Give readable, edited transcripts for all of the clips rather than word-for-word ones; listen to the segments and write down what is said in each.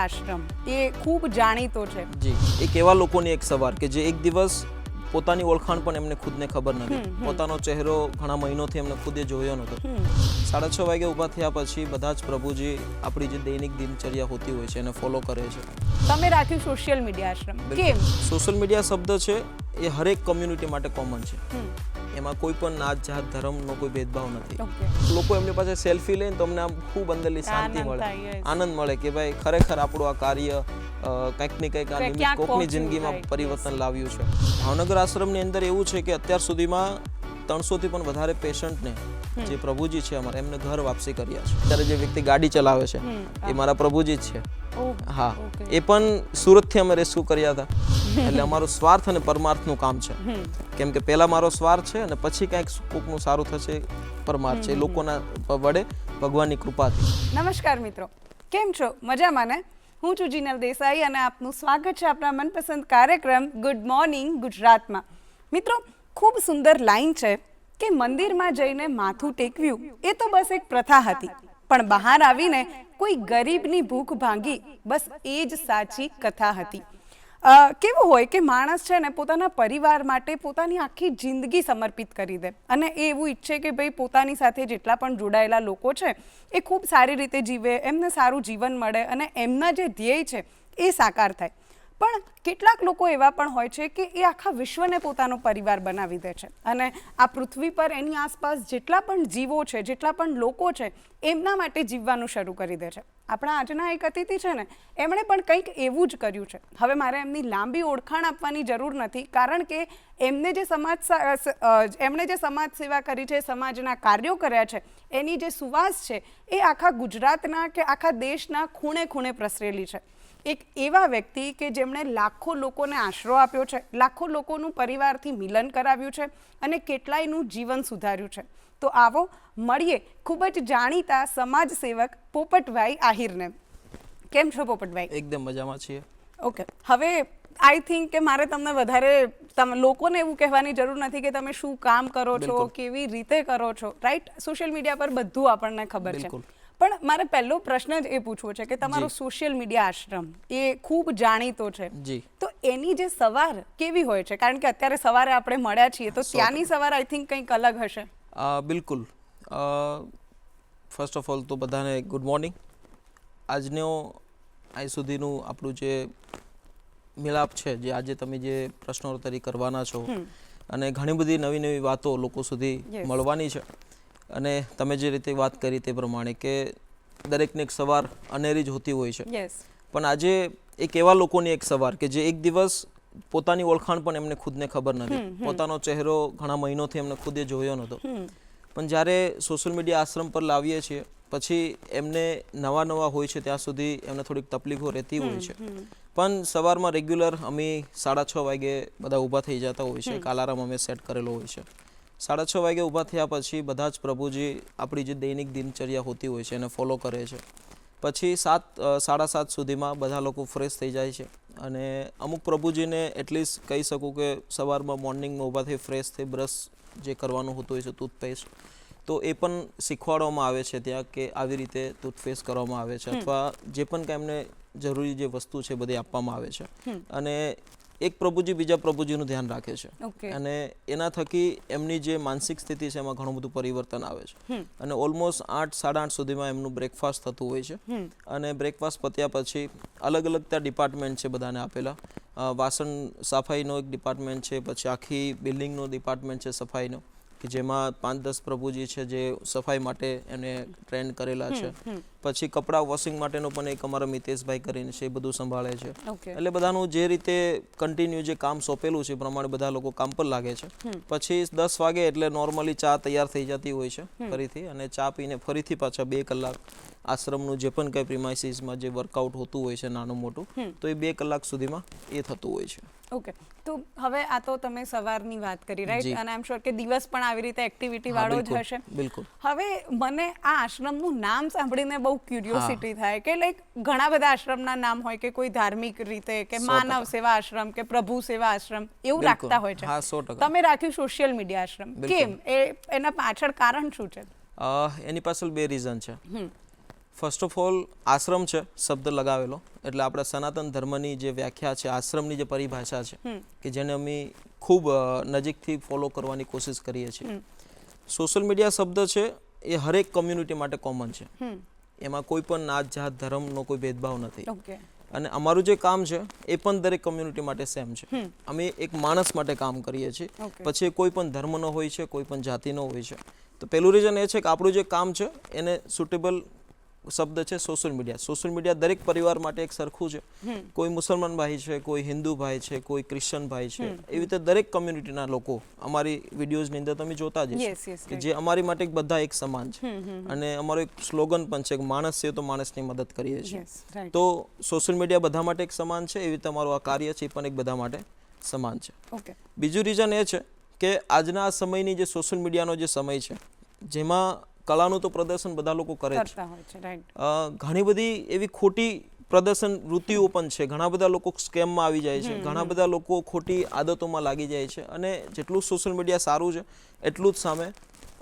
આશ્રમ એ ખૂબ જાણીતો છે. જી, એક એવા લોકોની એક સવાર કે જે એક દિવસ પોતાની ઓળખાણ પણ એમને ખુદને ખબર નથી, પોતાનો ચહેરો ઘણા મહિનોથી એમને ખુદે જોયો નહોતો. 6:30 વાગે ઊભા થયા પછી બધા જ પ્રભુજી આપણી જે દૈનિક દિનચર્યા હોતી હોય છે એને ફોલો કરે છે. તમે રાખ્યું સોશિયલ મીડિયા આશ્રમ, કેમ? સોશિયલ મીડિયા શબ્દ છે એ હરેક કમ્યુનિટી માટે કોમન છે. એમાં કોઈ પણ નાત જાત ધર્મનો કોઈ ભેદભાવ નથી. લોકો એમની પાસે સેલ્ફી લઈને તો અમને આમ ખૂબ અંદરથી શાંતિ મળે, આનંદ મળે કે ભાઈ ખરેખર આપણું આ કાર્ય કંઈક ને કંઈક આ નિમિત્ત કોકની જિંદગીમાં પરિવર્તન લાવ્યું છે. ભાવનગર આશ્રમની અંદર એવું છે કે અત્યાર સુધીમાં 300 થી પણ વધારે પેશન્ટને જે પ્રભુજી છે અમારે એમને ઘર વાપસી કર્યા છે. અત્યારે જે વ્યક્તિ ગાડી ચલાવે છે એ મારા પ્રભુજી જ છે. હા, એ પણ સુરતથી અમે રેસ્ક્યુ કર્યા હતા. એટલે અમારું સ્વાર્થ અને પરમાર્થનું કામ છે. કેમ કે પહેલા મારો સ્વાર્થ છે અને પછી કંઈક કોકનું સારું થશે પરમાર્થ છે, લોકોના વડે ભગવાનની કૃપાથી. નમસ્કાર મિત્રો, કેમ છો? મજામાં ને? હું છું જીનલ દેસાઈ અને આપનું સ્વાગત છે આપણા મનપસંદ કાર્યક્રમ ગુડ મોર્નિંગ ગુજરાતમાં. મિત્રો, ખૂબ સુંદર લાઈન છે કે મંદિરમાં જઈને માથું ટેકવ્યું એ તો બસ એક પ્રથા હતી, પણ બહાર આવીને કોઈ ગરીબની ભૂખ ભાંગી, બસ એ જ સાચી કથા હતી. કેવું હોય કે માણસ છે ને પોતાના પરિવાર માટે પોતાની આખી જિંદગી સમર્પિત કરી દે અને એ એવું ઈચ્છે કે ભાઈ પોતાની સાથે જેટલા પણ જોડાયેલા લોકો છે એ ખૂબ સારી રીતે જીવે, એમને સારું જીવન મળે અને એમના જે ધ્યેય છે એ સાકાર થાય. પણ કેટલાક લોકો એવા પણ હોય છે કે એ આખા વિશ્વને પોતાનો પરિવાર બનાવી દે છે અને આ પૃથ્વી પર એની આસપાસ જેટલા પણ જીવો છે, જેટલા પણ લોકો છે એમના માટે જીવવાનું શરૂ કરી દે છે. આપણા આજના એક અતિથિ છે ને એમણે પણ કંઈક એવું જ કર્યું છે. હવે મારે એમની લાંબી ઓળખાણ આપવાની જરૂર નથી, કારણ કે એમણે જે સમાજ સેવા કરી છે, સમાજના કાર્યો કર્યા છે, એની જે સુવાસ છે એ આખા ગુજરાતના કે આખા દેશના ખૂણે ખૂણે પ્રસરેલી છે. એક એવા વ્યક્તિ કે જેમણે લાખો લોકોને આશરો આપ્યો છે, લાખો લોકોનું પરિવારથી મિલન કરાવ્યું છે અને કેટલાયનું જીવન સુધાર્યું છે. તો આવો મળીએ ખૂબ જ જાણીતા સમાજ સેવક પોપટભાઈ આહિરને. કેમ છો પોપટભાઈ? એકદમ મજામાં છીએ. ઓકે, હવે આઈ થિંક કે મારે તમને વધારે લોકોને એવું કહેવાની જરૂર નથી કે તમે શું કામ કરો છો, કેવી રીતે કરો છો, રાઈટ? સોશિયલ મીડિયા પર બધું આપણને ખબર છે. પણ મારે પહેલો પ્રશ્ન જ એ પૂછવો છે કે તમારો સોશિયલ મીડિયા આશ્રમ એ ખૂબ જાણીતો છે, તો એની જે સવાર કેવી હોય છે? કારણ કે અત્યારે સવારે આપણે મળ્યા છીએ તો ત્યાંની સવાર આઈ થિંક કંઈક અલગ હશે. બિલકુલ. ફર્સ્ટ ઓફ ઓલ તો બધાને ગુડ મોર્નિંગ. આજનો આજ સુધીનું આપણું જે મિલાપ છે, જે આજે તમે જે પ્રશ્નોત્તરી કરવાના છો અને ઘણી બધી નવી નવી વાતો લોકો સુધી મળવાની છે. અને તમે જે રીતે વાત કરી તે પ્રમાણે કે દરેકની એક સવાર અનેરી જ હોતી હોય છે, પણ આજે એક એવા લોકોની એક સવાર કે જે એક દિવસ પોતાની ઓળખાણ પણ એમને ખુદને ખબર નથી, પોતાનો ચહેરો ઘણા મહિનોથી એમને ખુદે જોયો નહોતો, પણ જ્યારે સોશિયલ મીડિયા આશ્રમ પર લાવીએ છીએ પછી એમને નવા હોય છે ત્યાં સુધી એમને થોડીક તકલીફો રહેતી હોય છે. પણ સવારમાં રેગ્યુલર અમે 6:30 વાગે બધા ઊભા થઈ જતા હોય છે. એક અલાર્મ અમે સેટ કરેલો હોય છે. 6:30 વાગે ઊભા થયા પછી બધા જ પ્રભુજી આપણી જે દૈનિક દિનચર્યા હોતી હોય છે એને ફોલો કરે છે. પછી 7:30 સુધીમાં બધા લોકો ફ્રેશ થઈ જાય છે અને અમુક પ્રભુજીને એટલીસ્ટ કહી શકું કે સવારમાં મોર્નિંગમાં ઊભા થઈ ફ્રેશ થઈ બ્રશ જે કરવાનું હોતું હોય છે, ટૂથપેસ્ટ, તો એ પણ શીખવાડવામાં આવે છે ત્યાં કે આવી રીતે ટૂથપેસ્ટ કરવામાં આવે છે અથવા જે પણ કાંઈ એમને જરૂરી જે વસ્તુ છે બધી આપવામાં આવે છે. અને એક પ્રભુજી બીજા પ્રભુજીનું ધ્યાન રાખે છે અને એના થકી એમની જે માનસિક સ્થિતિ છે એમાં ઘણું બધું પરિવર્તન આવે છે. અને ઓલમોસ્ટ 8-8:30 સુધીમાં એમનું બ્રેકફાસ્ટ થતું હોય છે અને બ્રેકફાસ્ટ પત્યા પછી અલગ અલગ ત્યાં ડિપાર્ટમેન્ટ છે બધાને આપેલા. વાસણ સફાઈનો એક ડિપાર્ટમેન્ટ છે, પછી આખી બિલ્ડિંગનો ડિપાર્ટમેન્ટ છે સફાઈનો, કે જેમાં 5-10 પ્રભુજી છે જે સફાઈ માટે એને ટ્રેન કરેલા છે. પછી કપડાં વોશિંગ માટેનો પણ એક અમારા મિતેશભાઈ કરીને છે, એ બધું સંભાળે છે. એટલે બધાનું જે રીતે કન્ટિન્યુ જે કામ સોંપેલું છે એ પ્રમાણે બધા લોકો કામ પર લાગે છે. પછી 10 વાગે એટલે નોર્મલી ચા તૈયાર થઈ જતી હોય છે ફરીથી, અને ચા પીને ફરીથી પાછા 2 કલાક આશ્રમનું જે પણ કંઈ પ્રિમાઇસીસમાં જે વર્કઆઉટ હોતું હોય છે નાનું મોટું, તો એ 2 કલાક સુધીમાં એ થતું હોય છે. ઓકે, તો હવે આ તો તમે સવારની વાત કરી, રાઈટ? અને આઈ એમ શ્યોર કે દિવસ પણ આવી રીતે એક્ટિવિટી વાળો જ હશે. બિલકુલ. હવે મને આ આશ્રમનું નામ સાંભળીને બહુ ક્યુરિયોસિટી થાય કે લાઈક ઘણા બધા આશ્રમના નામ હોય કે કોઈ ધાર્મિક રીતે કે માનવ સેવા આશ્રમ કે પ્રભુ સેવા આશ્રમ એવું રાખતા હોય છે. 100%. તમે રાખ્યું સોશિયલ મીડિયા આશ્રમ, કેમ? એના પાછળ કારણ શું છે? એની પાછળ 2 રીઝન છે. ફર્સ્ટ ઓફ ઓલ આશ્રમ છે શબ્દ લગાવેલો એટલે આપણા સનાતન ધર્મની જે વ્યાખ્યા છે, આશ્રમની જે પરિભાષા છે કે જેને અમે ખૂબ નજીકથી ફોલો કરવાની કોશિશ કરીએ છીએ. સોશિયલ મીડિયા શબ્દ છે એ હરેક કમ્યુનિટી માટે કોમન છે. એમાં કોઈ પણ નાત જાત ધર્મનો કોઈ ભેદભાવ નથી. અને અમારું જે કામ છે એ પણ દરેક કમ્યુનિટી માટે સેમ છે. અમે એક માણસ માટે કામ કરીએ છીએ. પછી કોઈ પણ ધર્મનો હોય છે, કોઈ પણ જાતિનો હોય છે. તો પહેલું રીઝન એ છે કે આપણું જે કામ છે એને સુટેબલ શબ્દ છે સોશિયલ મીડિયા. સોશિયલ મીડિયા દરેક પરિવાર માટે એક સરખું છે. કોઈ મુસલમાન ભાઈ છે, કોઈ હિન્દુ ભાઈ છે, કોઈ ક્રિશ્ચન ભાઈ છે, એવી રીતે દરેક કમ્યુનિટીના લોકો અમારી વિડીયોઝની અંદર તમે જોતા જ હશો કે જે અમારી માટે બધા એક સમાન છે. અને અમારો એક સ્લોગન પણ છે કે માણસ છે તો માણસની મદદ કરીએ છીએ. તો સોશિયલ મીડિયા બધા માટે એક સમાન છે. એવી રીતે અમારું આ કાર્ય છે એ પણ એક બધા માટે સમાન છે. બીજું રીઝન એ છે કે આજના સમયની જે સોશિયલ મીડિયાનો જે સમય છે જેમાં કલાનું તો પ્રદર્શન બધા લોકો કરે છે. ઘણી બધી એવી ખોટી પ્રદર્શન વૃત્તિઓ પણ છે. ઘણા બધા લોકો સ્કેમમાં આવી જાય છે. ઘણા બધા લોકો ખોટી આદતોમાં લાગી જાય છે. અને જેટલું સોશિયલ મીડિયા સારું છે એટલું જ સામે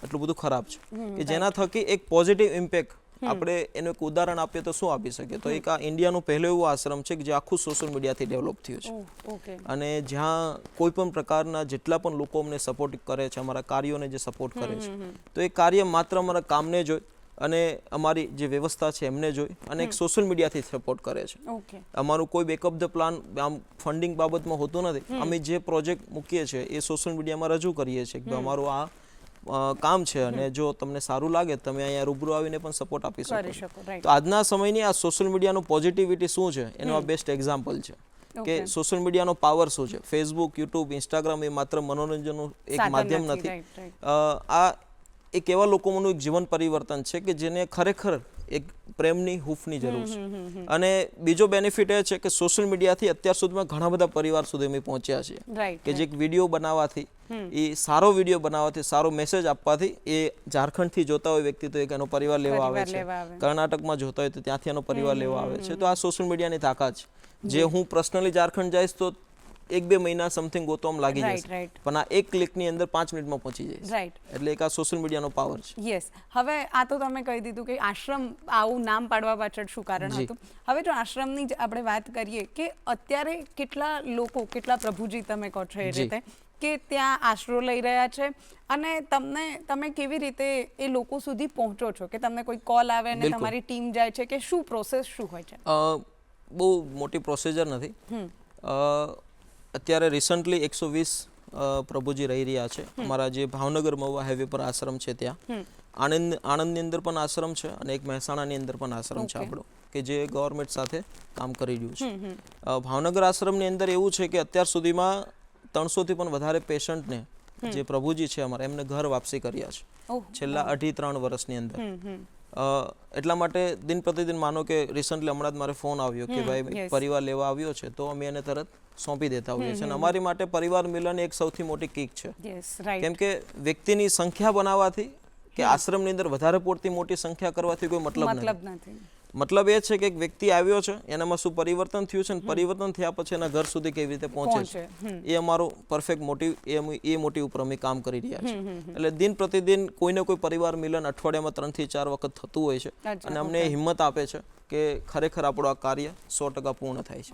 એટલું બધું ખરાબ છે કે જેના થકી એક પોઝિટિવ ઇમ્પેક્ટ આપણે એનું એક ઉદાહરણ આપીએ તો શું આપી શકીએ? તો એક આ ઇન્ડિયાનું પહેલું એવું આશ્રમ છે કે જે આખું સોશિયલ મીડિયાથી ડેવલપ થયું છે. અને જ્યાં કોઈ પણ પ્રકારના જેટલા પણ લોકો અમને સપોર્ટ કરે છે, અમારા કાર્યોને જે સપોર્ટ કરે છે, તો એ કાર્ય માત્ર અમારા કામને જોઈ અને અમારી જે વ્યવસ્થા છે એમને જોઈ અને એક સોશિયલ મીડિયાથી સપોર્ટ કરે છે. અમારું કોઈ બેકઅપ ધ પ્લાન આમ ફંડિંગ બાબતમાં હોતું નથી. અમે જે પ્રોજેક્ટ મૂકીએ છીએ એ સોશિયલ મીડિયામાં રજૂ કરીએ છીએ કે અમારું આ કામ છે અને જો તમને સારું લાગે તમે અહીંયા રૂબરૂ આવીને પણ સપોર્ટ આપી શકો. તો આજના સમયની આ સોશિયલ મીડિયાનું પોઝિટિવિટી શું છે એનો આ બેસ્ટ એક્ઝામ્પલ છે કે સોશિયલ મીડિયાનો પાવર શું છે. ફેસબુક, યુટ્યુબ, ઇન્સ્ટાગ્રામ એ માત્ર મનોરંજનનું એક માધ્યમ નથી. આ એક એવા લોકોનું એક જીવન પરિવર્તન છે કે જેને ખરેખર એક પ્રેમની હૂંફની જરૂર છે. અને બીજો બેનિફિટ એ છે કે સોશિયલ મીડિયાથી અત્યાર સુધીમાં ઘણા બધા પરિવાર સુધી અમે પહોંચ્યા છીએ કે જે વિડીયો બનાવવાથી, એ સારો વિડીયો બનાવવાથી, સારો મેસેજ આપવાથી એ ઝારખંડથી જોતા હોય વ્યક્તિ તો એક એનો પરિવાર લેવા આવે છે, કર્ણાટકમાં જોતા હોય તો ત્યાંથી એનો પરિવાર લેવા આવે છે. તો આ સોશિયલ મીડિયાની તાકાત છે. જે હું પર્સનલી ઝારખંડ જઈશ તો 1-2 મહિના સમથિંગ ગોતવામાં લાગી જશે, પણ આ એક ક્લિકની અંદર 5 મિનિટમાં પહોંચી જઈશ. એટલે એક આ સોશિયલ મીડિયાનો પાવર છે. યસ. હવે આ તો તમે કહી દીધું કે આશ્રમ આવું નામ પાડવા પાછળ શું કારણ હતું. હવે જો આશ્રમની જ આપણે વાત કરીએ કે અત્યારે કેટલા લોકો, કેટલા પ્રભુજી તમે કહો છો એ રીતે કે ત્યાં આશરો લઈ રહ્યા છે અને તમે કેવી રીતે એ લોકો સુધી પહોંચો છો કે તમને કોઈ કોલ આવે અને તમારી ટીમ જાય છે કે શું પ્રોસેસ શું હોય છે? બહુ મોટી પ્રોસિજર નથી. અત્યારે રિસન્ટલી 120 પ્રભુજી રહી રહ્યા છે. અમારા જે ભાવનગર મહુવા હાઈવે પર આશ્રમ છે ત્યાં. આણંદની અંદર પણ આશ્રમ છે અને એક મહેસાણાની અંદર પણ આશ્રમ છે આપણો કે જે ગવર્મેન્ટ સાથે કામ કરી રહ્યું છે. ભાવનગર આશ્રમની અંદર એવું છે કે અત્યાર સુધીમાં 300 થી પણ વધારે પેશન્ટને જે પ્રભુજી છે અમારા એમને ઘર વાપસી કર્યા છે છેલ્લા 2.5-3 વર્ષની અંદર. એટલા માટે દિન પ્રતિદિન માનો કે રિસન્ટલી હમણાં જ મારે ફોન આવ્યો કે ભાઈ પરિવાર લેવા આવ્યો છે તો અમે એને તરત સોંપી દેતા હોઈએ છીએ. અને અમારી માટે પરિવાર મિલન એક સૌથી મોટી કિક છે. કેમ કે વ્યક્તિની સંખ્યા બનાવવાથી કે આશ્રમની અંદર વધારે પૂરતી મોટી સંખ્યા કરવાથી કોઈ મતલબ નથી. મતલબ એ છે કે એક વ્યક્તિ આવ્યો છે એનામાં શું પરિવર્તન થયું છે અને પરિવર્તન થયા પછી એના ઘર સુધી કેવી રીતે પહોંચે છે એ અમારો પરફેક્ટ મોટિવ, એ મોટિવ ઉપર અમે કામ કરી રહ્યા છીએ. એટલે દિન પ્રતિદિન કોઈને કોઈ પરિવાર મિલન અઠવાડિયામાં 3 થી 4 વખત થતું હોય છે અને અમને હિંમત આપે છે કે ખરેખર આપણું આ કાર્ય 100% પૂર્ણ થાય છે.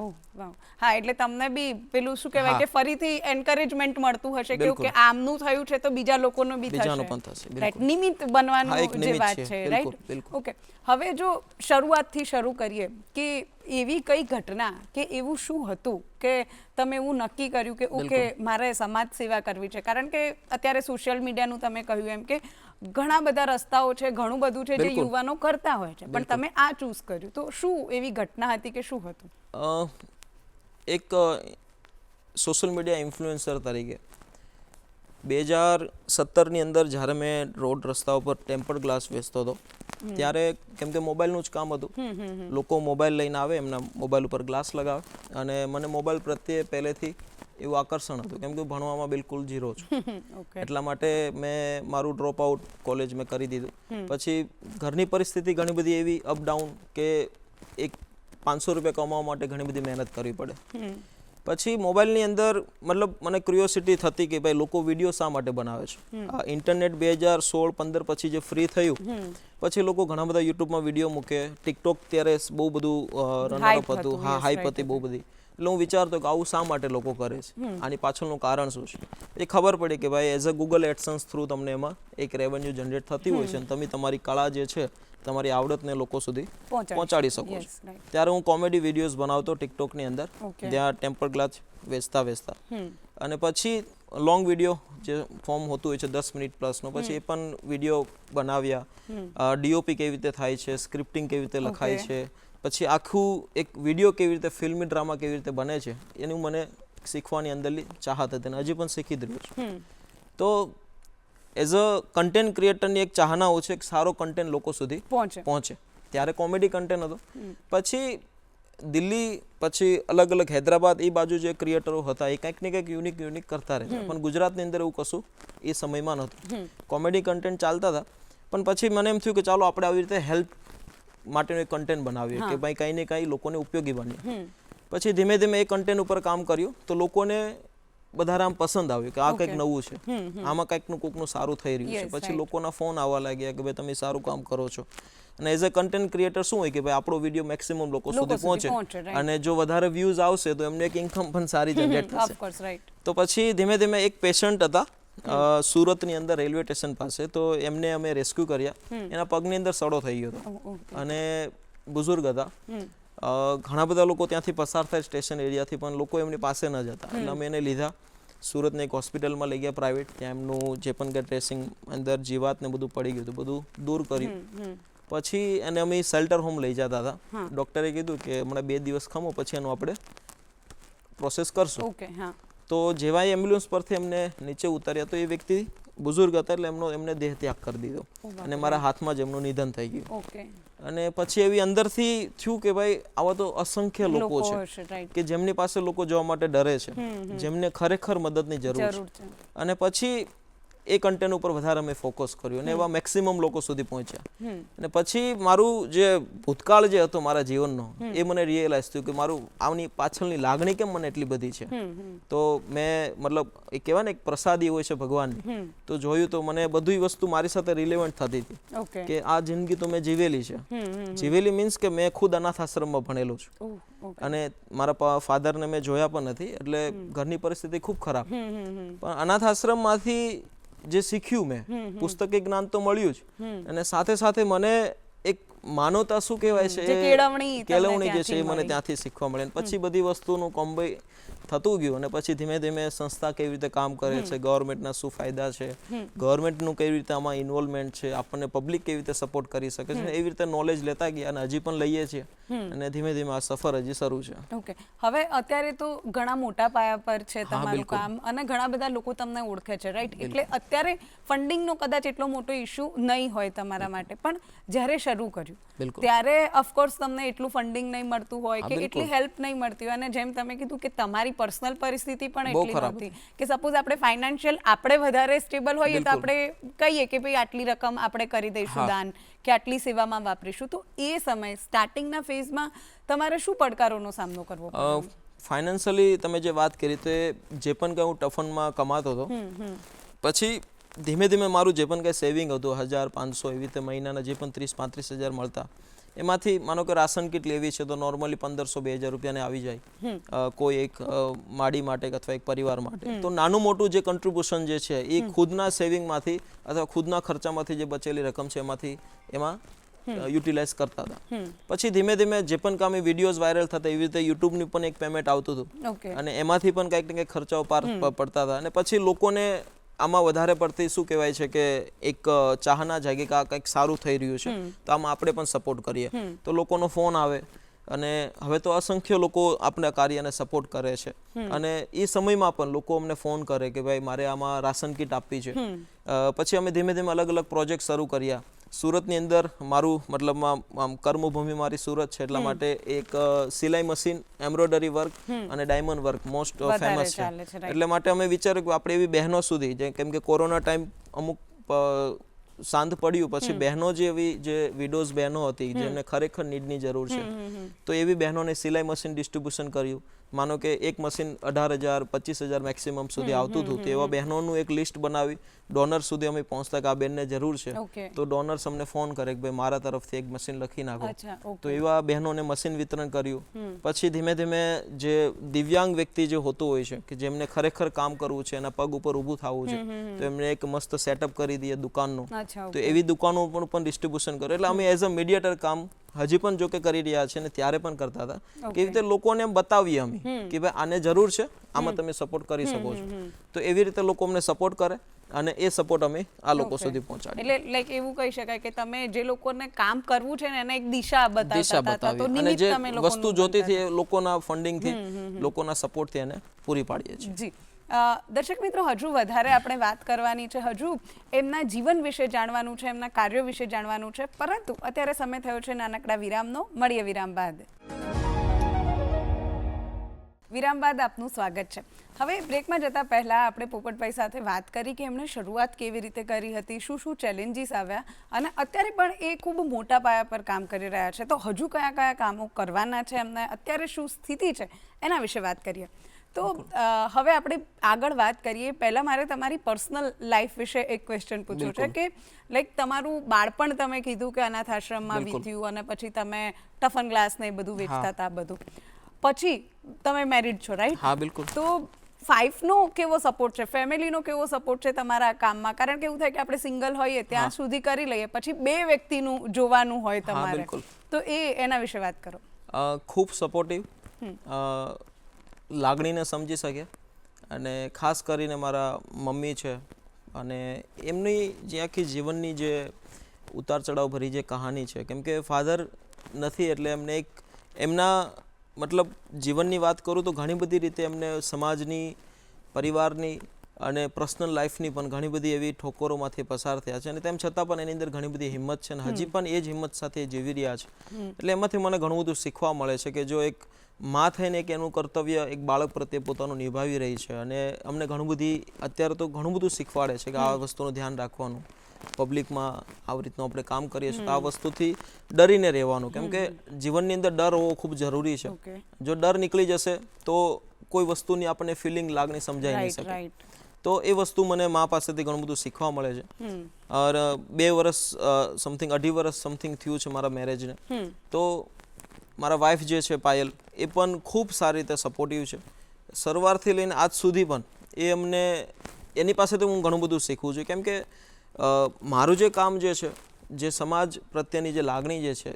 હા, એટલે તમને બી પેલું શું કહેવાય કે ફરીથી એન્કરેજમેન્ટ મળતું હશે કે આમનું થયું છે તો બીજા લોકોનું બી થશે. રાઈટ, નિમિત્ત બનવાનું જે વાત છે. Right, okay. હવે જો શરૂઆતથી શરૂ કરીએ કે એવી કઈ ઘટના કે એવું શું હતું કે તમે એવું નક્કી કર્યું કે ઓકે મારે સમાજ સેવા કરવી છે? કારણ કે અત્યારે સોશિયલ મીડિયાનું તમે કહ્યું એમ કે ઘણા બધા રસ્તાઓ છે, ઘણું બધું છે જે યુવાનો કરતા હોય છે, પણ તમે આ ચૂઝ કર્યું, તો શું એવી ઘટના હતી કે શું હતું? એક સોશિયલ મીડિયા ઇન્ફ્લુએન્સર તરીકે 2017ની અંદર જ્યારે મેં રોડ રસ્તા ઉપર ટેમ્પર્ડ ગ્લાસ વેચતો હતો ત્યારે કેમ કે મોબાઈલનું જ કામ હતું, લોકો મોબાઈલ લઈને આવે, એમના મોબાઈલ ઉપર ગ્લાસ લગાવે અને મને મોબાઈલ પ્રત્યે પહેલેથી એવું આકર્ષણ હતું કેમ કે ભણવામાં બિલકુલ ઝીરો છું. એટલા માટે મેં મારું ડ્રોપ આઉટ કોલેજ મેં કરી દીધું. પછી ઘરની પરિસ્થિતિ ઘણી બધી એવી અપ ડાઉન કે એક 500 રૂપિયા કમાવા માટે ઘણી બધી મહેનત કરવી પડે. પછી મોબાઈલની અંદર મતલબ મને ક્યુરિયોસિટી થતી કે ભાઈ લોકો વિડીયો શા માટે બનાવે છે. ઇન્ટરનેટ 2016-15 પછી જે ફ્રી થયું પછી લોકો ઘણા બધા યુટ્યુબમાં વિડીયો મૂકે. ટિકટોક ત્યારે બહુ બધું રનઅપ હતું, હા હાઈપ હતી બહુ બધી. એટલે હું વિચારતો કે આવું શા માટે લોકો કરે છે, આની પાછળનું કારણ શું છે. એ ખબર પડી કે ભાઈ as a Google AdSense through તમને એમાં એક રેવન્યુ જનરેટ થતી હોય છે અને તમે તમારી કળા જે છે, તમારી આવડતને લોકો સુધી પહોંચાડી શકો છો. ત્યારે હું કોમેડી વિડીયોઝ બનાવતો ટિકટોકની અંદર, ત્યાં ટેમ્પર ગ્લાસ વેચતા અને પછી લોંગ વિડીયો જે ફોર્મ હોતું હોય છે 10 મિનિટ પ્લસનો, પછી એ પણ વિડીયો બનાવ્યા. ડીઓપી કેવી રીતે થાય છે, સ્ક્રિપ્ટિંગ કેવી રીતે લખાય છે, પછી આખું એક વિડીયો કેવી રીતે, ફિલ્મી ડ્રામા કેવી રીતે બને છે, એનું મને શીખવાની અંદરની ચાહત હતી અને હજી પણ શીખી જ રહ્યો છું. તો એઝ અ કન્ટેન્ટ ક્રિએટરની એક ચાહના હોય છે કે સારો કન્ટેન્ટ લોકો સુધી પહોંચે. ત્યારે કોમેડી કન્ટેન્ટ હતો. પછી દિલ્હી, પછી અલગ અલગ હૈદરાબાદ, એ બાજુ જે ક્રિએટરો હતા એ કંઈક ને કંઈક યુનિક કરતા રહેતા, પણ ગુજરાતની અંદર એવું કશું એ સમયમાં નહોતું. કોમેડી કન્ટેન્ટ ચાલતા હતા, પણ પછી મને એમ થયું કે ચાલો આપણે આવી રીતે હેલ્પ માટેનું એક કન્ટેન્ટ બનાવીએ કે ભાઈ કંઈ ને કંઈ લોકોને ઉપયોગી બને. પછી ધીમે ધીમે એ કન્ટેન્ટ ઉપર કામ કર્યું તો લોકોને વધારે આમ પસંદ આવ્યું કે આ કંઈક નવું છે, આમાં કંઈકનું કોકનું સારું થઈ રહ્યું છે. પછી લોકોના ફોન આવવા લાગ્યા કે ભાઈ તમે સારું કામ કરો છો. અને એઝ અ કન્ટેન્ટ ક્રિએટર શું હોય કે ભાઈ આપણો વિડીયો મેક્સિમમ લોકો સુધી પહોંચે અને જો વધારે વ્યૂઝ આવશે તો એમને એક ઇન્કમ પણ સારી જનરેટ થશે. તો પછી ધીમે ધીમે એક પેશન્ટ હતા સુરતની અંદર રેલવે સ્ટેશન પાસે, તો એમને અમે રેસ્ક્યુ કર્યા. એના પગની અંદર સડો થઈ ગયો હતો અને બુઝુર્ગ હતા. ઘણા બધા લોકો ત્યાંથી પસાર થાય સ્ટેશન એરિયાથી, પણ લોકો એમની પાસે ન જતા. એટલે અમે એને લીધા, સુરતની એક હોસ્પિટલમાં લઈ ગયા પ્રાઇવેટ. ત્યાં એમનું જે પણ કંઈ ડ્રેસિંગ અંદર જીવાત ને બધું પડી ગયું હતું, બધું દૂર કર્યું. પછી એને અમે શેલ્ટર હોમ લઈ જતા હતા. ડૉક્ટરે કીધું કે હમણાં 2 દિવસ ખમો પછી એનું આપણે પ્રોસેસ કરશું. તો જેવા એમ્બ્યુલન્સ પરથી એમને નીચે ઉતાર્યા તો એ વ્યક્તિ બુઝુર્ગ હતા એટલે એમને દેહ ત્યાગ કરી દીધો અને મારા હાથમાં જ એમનું નિધન થઈ ગયું. અને પછી એવી અંદરથી થયું કે ભાઈ આવા તો અસંખ્ય લોકો છે કે જેમની પાસે લોકો જવા માટે ડરે છે, જેમને ખરેખર મદદની જરૂર છે. અને પછી એ કન્ટેન્ટ ઉપર વધારે અમે ફોકસ કર્યું અને એવા મેક્સિમમ લોકો સુધી પહોંચ્યા. અને પછી મારું જે ભૂતકાળ જે હતો મારા જીવનનો, એ મને રિયલાઇઝ થયું કે મારું આની પાછળની લાગણી કેમ મને એટલી બધી છે. તો મેં મતલબ એ કહેવાય ને એક પ્રસાદી હોય છે ભગવાનની, તો જોયું તો મને બધી વસ્તુ મારી સાથે રિલેવન્ટ થતી હતી કે આ જિંદગી તો મેં જીવેલી છે. જીવેલી મીન્સ કે મેં ખુદ અનાથ આશ્રમમાં ભણેલો છું અને મારા ફાધરને મેં જોયા પણ નથી, એટલે ઘરની પરિસ્થિતિ ખૂબ ખરાબ. પણ અનાથ આશ્રમમાંથી જે શીખ્યું મેં, પુસ્તકી જ્ઞાન તો મળ્યું જ, અને સાથે સાથે મને એક માનવતા શું કહેવાય છે, કેળવણી જે છે એ મને ત્યાંથી શીખવા મળે. પછી બધી વસ્તુનું કોમ્બાઈ થતું ગયું અને પછી ધીમે ધીમે સંસ્થા કેવી રીતે કામ કરે છે, ગવર્મેન્ટના શું ફાયદા છે, ગવર્મેન્ટનું કેવી રીતે આમાં ઇન્વોલ્વમેન્ટ છે, આપણને પબ્લિક કેવી રીતે સપોર્ટ કરી શકે છે, એવી રીતે નોલેજ લેતા ગયા અને હજી પણ લઈએ છીએ અને ધીમે ધીમે આ સફર હજી શરૂ છે. ઓકે, હવે અત્યારે તો ઘણા મોટા પાયા પર છે તમારું કામ અને ઘણા બધા લોકો તમને ઓળખે છે, રાઈટ? એટલે અત્યારે ફંડિંગનો કદાચ એટલો મોટો ઇશ્યુ નહીં હોય તમારા માટે, પણ જ્યારે શરૂ કર્યું ત્યારે ઓફકોર્સ તમને એટલું ફંડિંગ નહીં મળતું હોય કે એટલી હેલ્પ નહીં મળતી હોય, અને જેમ તમે કીધું કે તમારી પર્સનલ પરિસ્થિતિ પણ એટલી નહોતી કે સપોઝ આપણે ફાઇનાન્શિયલ આપણે વધારે સ્ટેબલ હોઈએ તો આપણે કહીએ કે ભાઈ આટલી રકમ આપણે કરી દઈશું દાન કે આટલી સેવામાં વાપરીશું. તો એ સમય સ્ટાર્ટિંગના ફેઝમાં તમારે શું પડકારોનો સામનો કરવો પડ્યો? ફાઇનાન્શિયલી તમે જે વાત કરી તો જે પણ કંઈ હું ટફનમાં કમાતો હતો, પછી ધીમે ધીમે મારું જે પણ કંઈ સેવિંગ હતું 1500 એવી રીતે મહિનાના જે પણ 30-35 હજાર મળતા, એમાંથી માનો કે રાશન કીટ લેવી છે તો નોર્મલી 1500-2000 રૂપિયાને આવી જાય કોઈ એક માડી માટે અથવા એક પરિવાર માટે. તો નાનું મોટું જે કન્ટ્રીબ્યુશન જે છે એ ખુદના સેવિંગમાંથી અથવા ખુદના ખર્ચામાંથી જે બચેલી રકમ છે એમાં યુટિલાઇઝ કરતા હતા. પછી ધીમે ધીમે જે પણ કામ વિડીયોઝ વાયરલ થતા એવી રીતે યુટ્યુબનું પણ એક પેમેન્ટ આવતું હતું અને એમાંથી પણ કંઈક ને કંઈક ખર્ચાઓ પાર પડતા હતા. અને પછી લોકોને આમાં વધારે પડતી શું કહેવાય છે કે એક ચાહના જાગે કે આ કંઈક સારું થઈ રહ્યું છે તો આમાં આપણે પણ સપોર્ટ કરીએ. તો લોકોનો ફોન આવે અને હવે તો અસંખ્ય લોકો આપણા કાર્યને સપોર્ટ કરે છે. અને એ સમયમાં પણ લોકો અમને ફોન કરે કે ભાઈ મારે આમાં રાશન કીટ આપવી છે. પછી અમે ધીમે ધીમે અલગ અલગ પ્રોજેક્ટ શરૂ કર્યા. સુરતની અંદર મારું મતલબમાં આમ કર્મભૂમિ મારી સુરત છે એટલા માટે એક સિલાઈ મશીન, એમ્બ્રોઇડરી વર્ક અને ડાયમંડ વર્ક મોસ્ટ ફેમસ છે. એટલે માટે અમે વિચાર્યું કે આપણે એવી બહેનો સુધી, કેમ કે કોરોના ટાઈમ અમુક શાંત પડ્યું પછી બહેનો જેવી જે વિડોઝ બહેનો હતી જેમને ખરેખર નીડની જરૂર છે, તો એવી બહેનોને સિલાઈ મશીન ડિસ્ટ્રીબ્યુશન કર્યું. માનો કે એક મશીન 18,000 25,000 મેક્સિમમ સુધી આવતું હતું, તો એવા બહેનોનું એક લિસ્ટ બનાવી ડોનર સુધી અમે પહોંચતા કે આ બેનને જરૂર છે, તો ડોનર્સ અમને ફોન કરે કે ભાઈ મારા તરફથી એક મશીન લખી નાખો. તો એવા બહેનોને મશીન વિતરણ કર્યું. પછી ધીમે ધીમે જે દિવ્યાંગ વ્યક્તિ જે હોતો હોય છે કે જેમને ખરેખર કામ કરવું છે, એના પગ ઉપર ઊભું થવું છે, તો એમને એક મસ્ત સેટઅપ કરી દઈએ દુકાનનું. તો એવી દુકાનો પણ ડિસ્ટ્રીબ્યુશન કરે. એટલે અમે એઝ અ મીડિયેટર કામ હજી પણ જો કે કરી રહ્યા છે, ને ત્યારે પણ કરતા હતા. કેવી રીતે લોકોને બતાવીએ અમે કે ભાઈ આને જરૂર છે, આમાં તમે સપોર્ટ કરી શકો છો. તો એવી રીતે લોકો અમને સપોર્ટ કરે અને એ સપોર્ટ અમે આ લોકો સુધી પહોંચાડીએ. એટલે લાઈક એવું કહી શકાય કે તમે જે લોકોને કામ કરવું છે ને એને એક દિશા બતાવતા હતા, તો અને નિમિત્ત જે તમે લોકોનું વસ્તુ જોતી હતી એ લોકોના ફંડિંગથી, લોકોના સપોર્ટથી એને પૂરી પાડીએ છીએ. જી દર્શક મિત્રો, હજુ વધારે આપણે વાત કરવાની છે, હજુ એમના જીવન વિશે જાણવાનું છે, એમના કાર્યો વિશે જાણવાનું છે, પરંતુ અત્યારે સમય થયો છે નાનકડા વિરામનો. મળીએ વિરામ બાદ. વિરામ બાદ આપનું સ્વાગત છે. હવે બ્રેકમાં જતા પહેલાં આપણે પોપટભાઈ સાથે વાત કરી કે એમણે શરૂઆત કેવી રીતે કરી હતી, શું શું ચેલેન્જીસ આવ્યા, અને અત્યારે પણ એ ખૂબ મોટા પાયા પર કામ કરી રહ્યા છે. તો હજુ કયા કયા કામો કરવાના છે એમને, અત્યારે શું સ્થિતિ છે, એના વિશે વાત કરીએ. તો હવે આપણે આગળ વાત કરીએ. પહેલાં મારે તમારી પર્સનલ લાઈફ વિશે એક ક્વેશ્ચન પૂછવું છે કે લાઈક તમારું બાળપણ તમે કીધું કે અનાથ આશ્રમમાં વીત્યું, અને પછી તમે ટફન ગ્લાસ ને એ બધું વેચતા હતા બધું, પછી તમે મેરિડ છો, રાઈટ? હા, બિલકુલ. તો વાઈફનો કેવો સપોર્ટ છે, ફેમિલીનો કેવો સપોર્ટ છે તમારા કામમાં? કારણ કે એવું થાય કે આપણે સિંગલ હોઈએ ત્યાં સુધી કરી લઈએ, પછી બે વ્યક્તિનું જોવાનું હોય તમારે, તો એના વિશે વાત કરો. ખૂબ સપોર્ટિવ, લાગણીને સમજી શકે, અને ખાસ કરીને મારા મમ્મી છે, અને એમની જે આખી જીવનની જે ઉતાર ચઢાવ ભરી જે કહાની છે, કેમ કે ફાધર નથી એટલે એમને એક એમના મતલબ જીવનની વાત કરું તો ઘણી બધી રીતે એમને સમાજની, પરિવારની અને પર્સનલ લાઈફની પણ ઘણી બધી એવી ઠોકરોમાંથી પસાર થયા છે, અને તેમ છતાં પણ એની અંદર ઘણી બધી હિંમત છે, અને હજી પણ એ જ હિંમત સાથે જીવી રહ્યા છે. એટલે એમાંથી મને ઘણું બધું શીખવા મળે છે કે જો એક માં થઈને એક એનું કર્તવ્ય એક બાળક પ્રત્યે પોતાનું નિભાવી રહી છે, અને અમને ઘણું બધી અત્યારે તો ઘણું બધું શીખવાડે છે કે આ વસ્તુનું ધ્યાન રાખવાનું, પબ્લિકમાં આવી રીતનું આપણે કામ કરીએ છીએ તો આ વસ્તુથી ડરીને રહેવાનું, કેમ કે જીવનની અંદર ડર હોવો ખૂબ જરૂરી છે. જો ડર નીકળી જશે તો કોઈ વસ્તુની આપણને ફિલિંગ, લાગણી સમજાઈ નહીં શકે. તો એ વસ્તુ મને મા પાસેથી ઘણું બધું શીખવા મળે છે. અને 2 વર્ષ સમથિંગ 2.5 વર્ષ સમથિંગ થયું છે મારા મેરેજને. તો મારા વાઈફ જે છે પાયલ, એ પણ ખૂબ સારી રીતે સપોર્ટિવ છે. શરૂઆતથી લઈને આજ સુધી પણ એ અમને, એની પાસેથી હું ઘણું બધું શીખું છું, કેમ કે મારું જે કામ જે છે, જે સમાજ પ્રત્યેની જે લાગણી જે છે,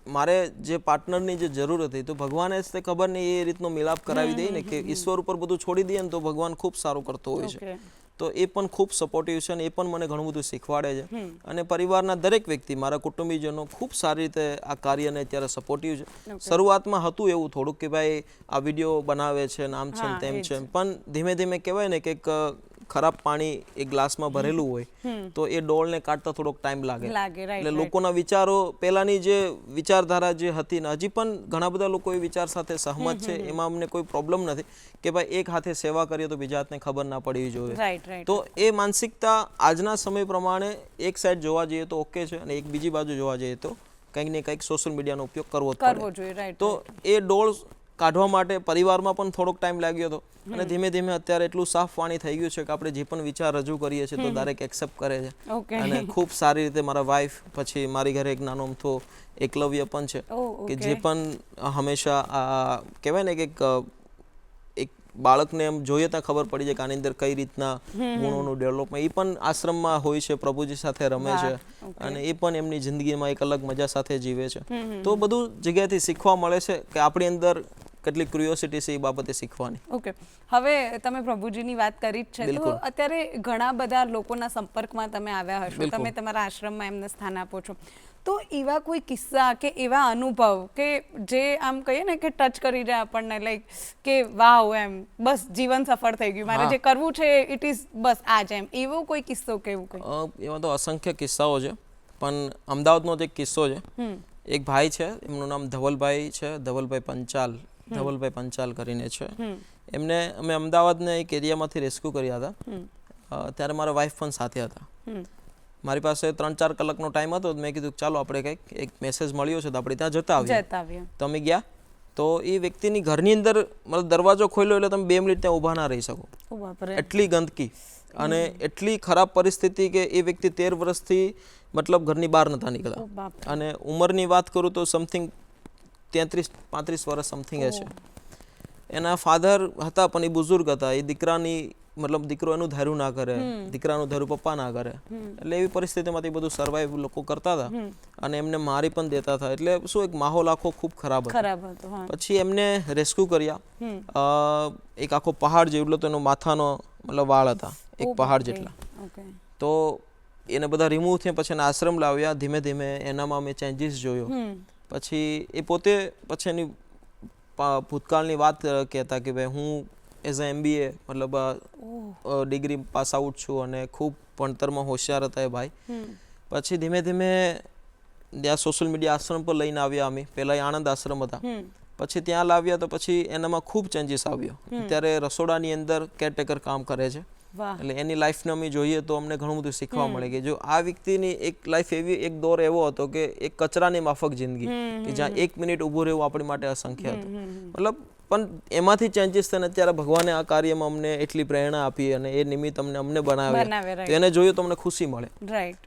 મારે જે પાર્ટનરની જે જરૂર હતી, તો ભગવાને જ તે ખબર નહીં એ રીતનો મિલાપ કરાવી દઈએ ને કે ઈશ્વર ઉપર બધું છોડી દઈએ ને તો ભગવાન ખૂબ સારું કરતો હોય છે. તો એ પણ ખૂબ સપોર્ટિવ છે, અને એ પણ મને ઘણું બધું શીખવાડે છે. અને પરિવારના દરેક વ્યક્તિ, મારા કુટુંબીજનો ખૂબ સારી રીતે આ કાર્યને અત્યારે સપોર્ટિવ છે. શરૂઆતમાં હતું એવું થોડુંક કે ભાઈ આ વિડીયો બનાવે છે, આમ છે તેમ છે, પણ ધીમે ધીમે કહેવાય ને કે ખરાબ પાણી એક ગ્લાસમાં ભરેલું હોય તો એ ડોલને કાઢતા થોડોક ટાઈમ લાગે. એટલે લોકોના વિચારો, પહેલાની જે વિચારધારા જે હતી ને, હજી પણ ઘણા બધા લોકો એ વિચાર સાથે સહમત છે, એમાં અમને કોઈ પ્રોબ્લેમ નથી કે ભાઈ એક હાથે સેવા કરીએ તો બીજા હાથને ખબર ના પડવી જોઈએ. તો એ માનસિકતા આજના સમય પ્રમાણે એક સાઈડ જોવા જઈએ તો ઓકે છે, અને એક બીજી બાજુ જોવા જઈએ તો કંઈક ને કંઈક સોશિયલ મીડિયાનો ઉપયોગ કરવો જોઈએ. તો એ ડોળ કાઢવા માટે પરિવારમાં પણ થોડોક ટાઈમ લાગ્યો હતો, અને ધીમે ધીમે અત્યારે એટલું સાફ પાણી થઈ ગયું છે કે આપણે જે પણ વિચાર રજૂ કરીએ છીએ તો દરેક એક્સેપ્ટ કરે છે, અને ખૂબ સારી રીતે મારા વાઈફ, પછી મારી ઘરે એક નાનો અમથો એકલવ્ય પણ છે કે જે પણ હંમેશા કહેવાય ને કે એક બાળકને એમ જોઈએ ત્યાં ખબર પડી જાય કે આની અંદર કઈ રીતના ગુણોનું ડેવલપમેન્ટ, એ પણ આશ્રમમાં હોય છે, પ્રભુજી સાથે રમે છે, અને એ પણ એમની જિંદગીમાં એક અલગ મજા સાથે જીવે છે. તો બધું જગ્યાએથી શીખવા મળે છે કે આપણી અંદર કેટલી ક્યુરિયોસિટી છે એ બાબતે શીખવાની. ઓકે, હવે તમે પ્રભુજીની વાત કરી જ છે, તો અત્યારે ઘણા બધા લોકોના સંપર્કમાં તમે આવ્યા હશો, તમે તમારા આશ્રમમાં એમને સ્થાન આપો છો, તો એવા કોઈ કિસ્સા કે એવા અનુભવ કે જે આમ કહીએ ને કે ટચ કરી જાય આપણને, લાઈક કે વાવ, એમ બસ જીવન સફળ થઈ ગયું, મારે જે કરવું છે ઇટ ઇઝ બસ આ જ, એમ એવો કોઈ કિસ્સો કે એવું કંઈ? એમાં તો અસંખ્ય કિસ્સાઓ છે, પણ અમદાવાદનો જ એક કિસ્સો છે. એક ભાઈ છે, એમનું નામ ધવલભાઈ છે, ધવલભાઈ પંચાલ કરીને છે. એમને અમે અમદાવાદના એક એરિયામાંથી રેસ્ક્યુ કર્યા હતા. ત્યારે મારા વાઈફ પણ સાથે હતા. મારી પાસે 3-4 કલાકનો ટાઈમ હતો, મેં કીધું ચાલો આપણે કંઈક એક મેસેજ મળ્યો છે તો આપણે ત્યાં જતા આવીએ. તો અમે ગયા, તો એ વ્યક્તિની ઘરની અંદર મતલબ દરવાજો ખોલ્યો એટલે તમે 2 મિનિટ ત્યાં ઊભા ના રહી શકો. ઓ બાપરે. એટલી ગંદકી અને એટલી ખરાબ પરિસ્થિતિ કે એ વ્યક્તિ 13 વર્ષથી મતલબ ઘરની બહાર નતા નીકળતા. ઓ બાપરે. અને ઉંમરની વાત કરું તો સમથિંગ 33-35 વર્ષ સમથિંગ હશે. એના ફાધર હતા પણ એ બુઝુર્ગ હતા. એ દીકરાની મતલબ દીકરો એનું ધાર્યું ના કરે, દીકરાનું ધાર્યું પપ્પા ના કરે. એટલે એવી પરિસ્થિતિમાંથી બધું સર્વાઈવ લોકો કરતા હતા અને એમને મારી પણ દેતા હતા. એટલે શું એક માહોલ આખો ખૂબ ખરાબ હતો. પછી એમને રેસ્ક્યુ કર્યા. એક આખો પહાડ જેટલો તો એનો માથાનો મતલબ વાળ હતા, એક પહાડ જેટલા. તો એને બધા રિમૂવ થયા. પછી એના આશ્રમ લાવ્યા. ધીમે ધીમે એનામાં મેં ચેન્જીસ જોયો. પછી એ પોતે પછી એની ભૂતકાળની વાત કહેતા કે ભાઈ હું એઝ અ MBA મતલબ ડિગ્રી પાસ આઉટ છું અને ખૂબ ભણતરમાં હોશિયાર હતા એ ભાઈ. પછી ધીમે ધીમે ત્યાં સોશિયલ મીડિયા આશ્રમ પર લઈને આવ્યા અમે. પહેલાં આણંદ આશ્રમ હતા, પછી ત્યાં લાવ્યા તો પછી એનામાં ખૂબ ચેન્જીસ આવ્યો. અત્યારે રસોડાની અંદર કેરટેકર કામ કરે છે. એટલે એની લાઈફને અમે જોઈએ તો અમને ઘણું બધું શીખવા મળે કે જો આ વ્યક્તિની એક લાઈફ એવી, એક દોર એવો હતો કે એક કચરાની માફક જિંદગી કે જ્યાં 1 મિનિટ ઊભું રહેવું આપણી માટે અસંખ્ય હતું. મતલબ પણ એમાંથી ચેન્જીસ થઈને અત્યારે ભગવાને આ કાર્યમાં અમને એટલી પ્રેરણા આપી અને એ નિમિત્ત અમને બનાવ્યા. તો એને જોયું તો અમને ખુશી મળે.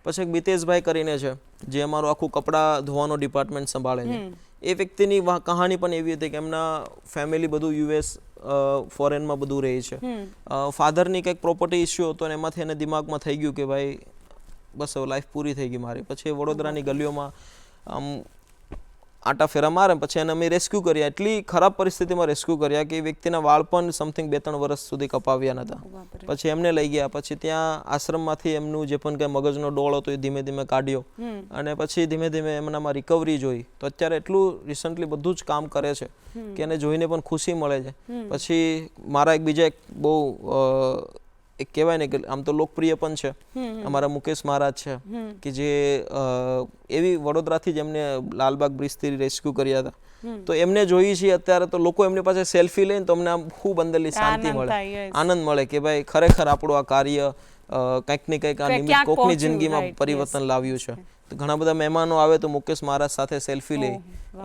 પછી એક મિતેશભાઈ કરીને છે જે અમારું આખું કપડાં ધોવાનો ડિપાર્ટમેન્ટ સંભાળે છે. એ વ્યક્તિની કહાની પણ એવી હતી કે એમના ફેમિલી બધું US ફોરેનમાં બધું રહે છે. ફાધરની કંઈક પ્રોપર્ટી ઇસ્યુ હતો અને એમાંથી એને દિમાગમાં થઈ ગયું કે ભાઈ બસ હવે લાઈફ પૂરી થઈ ગઈ મારી. પછી વડોદરાની ગલીઓમાં આમ આટા ફેરા મારે. પછી એને અમે રેસ્ક્યુ કર્યા. એટલી ખરાબ પરિસ્થિતિમાં રેસ્ક્યુ કર્યા કે એ વ્યક્તિના વાળ પણ સમથિંગ 2-3 વર્ષ સુધી કપાવ્યા નતા. પછી એમને લઈ ગયા. પછી ત્યાં આશ્રમમાંથી એમનું જે પણ કંઈ મગજનો ડોળ હતો એ ધીમે ધીમે કાઢ્યો અને પછી ધીમે ધીમે એમનામાં રિકવરી જોઈ. તો અત્યારે એટલું રિસન્ટલી બધું જ કામ કરે છે કે એને જોઈને પણ ખુશી મળે છે. પછી મારા એક બીજા એક બહુ એક કહેવાય ને કે આમ તો લોકપ્રિય પણ છે અમારા મુકેશ મહારાજ છે કે જે એવી વડોદરાથી જ એમને લાલબાગ બ્રિજથી રેસ્ક્યુ કર્યા હતા. તો એમને જોઈએ છીએ અત્યારે તો લોકો એમની પાસે સેલ્ફી લઈને તો અમને આમ ખૂબ અંદરની શાંતિ મળે, આનંદ મળે કે ભાઈ ખરેખર આપણું આ કાર્ય કંઈક ને કંઈક આ નિમિત્ત કોકની જિંદગીમાં પરિવર્તન લાવ્યું છે. તો ઘણા બધા મહેમાનો આવે તો મુકેશ મહારાજ સાથે સેલ્ફી લે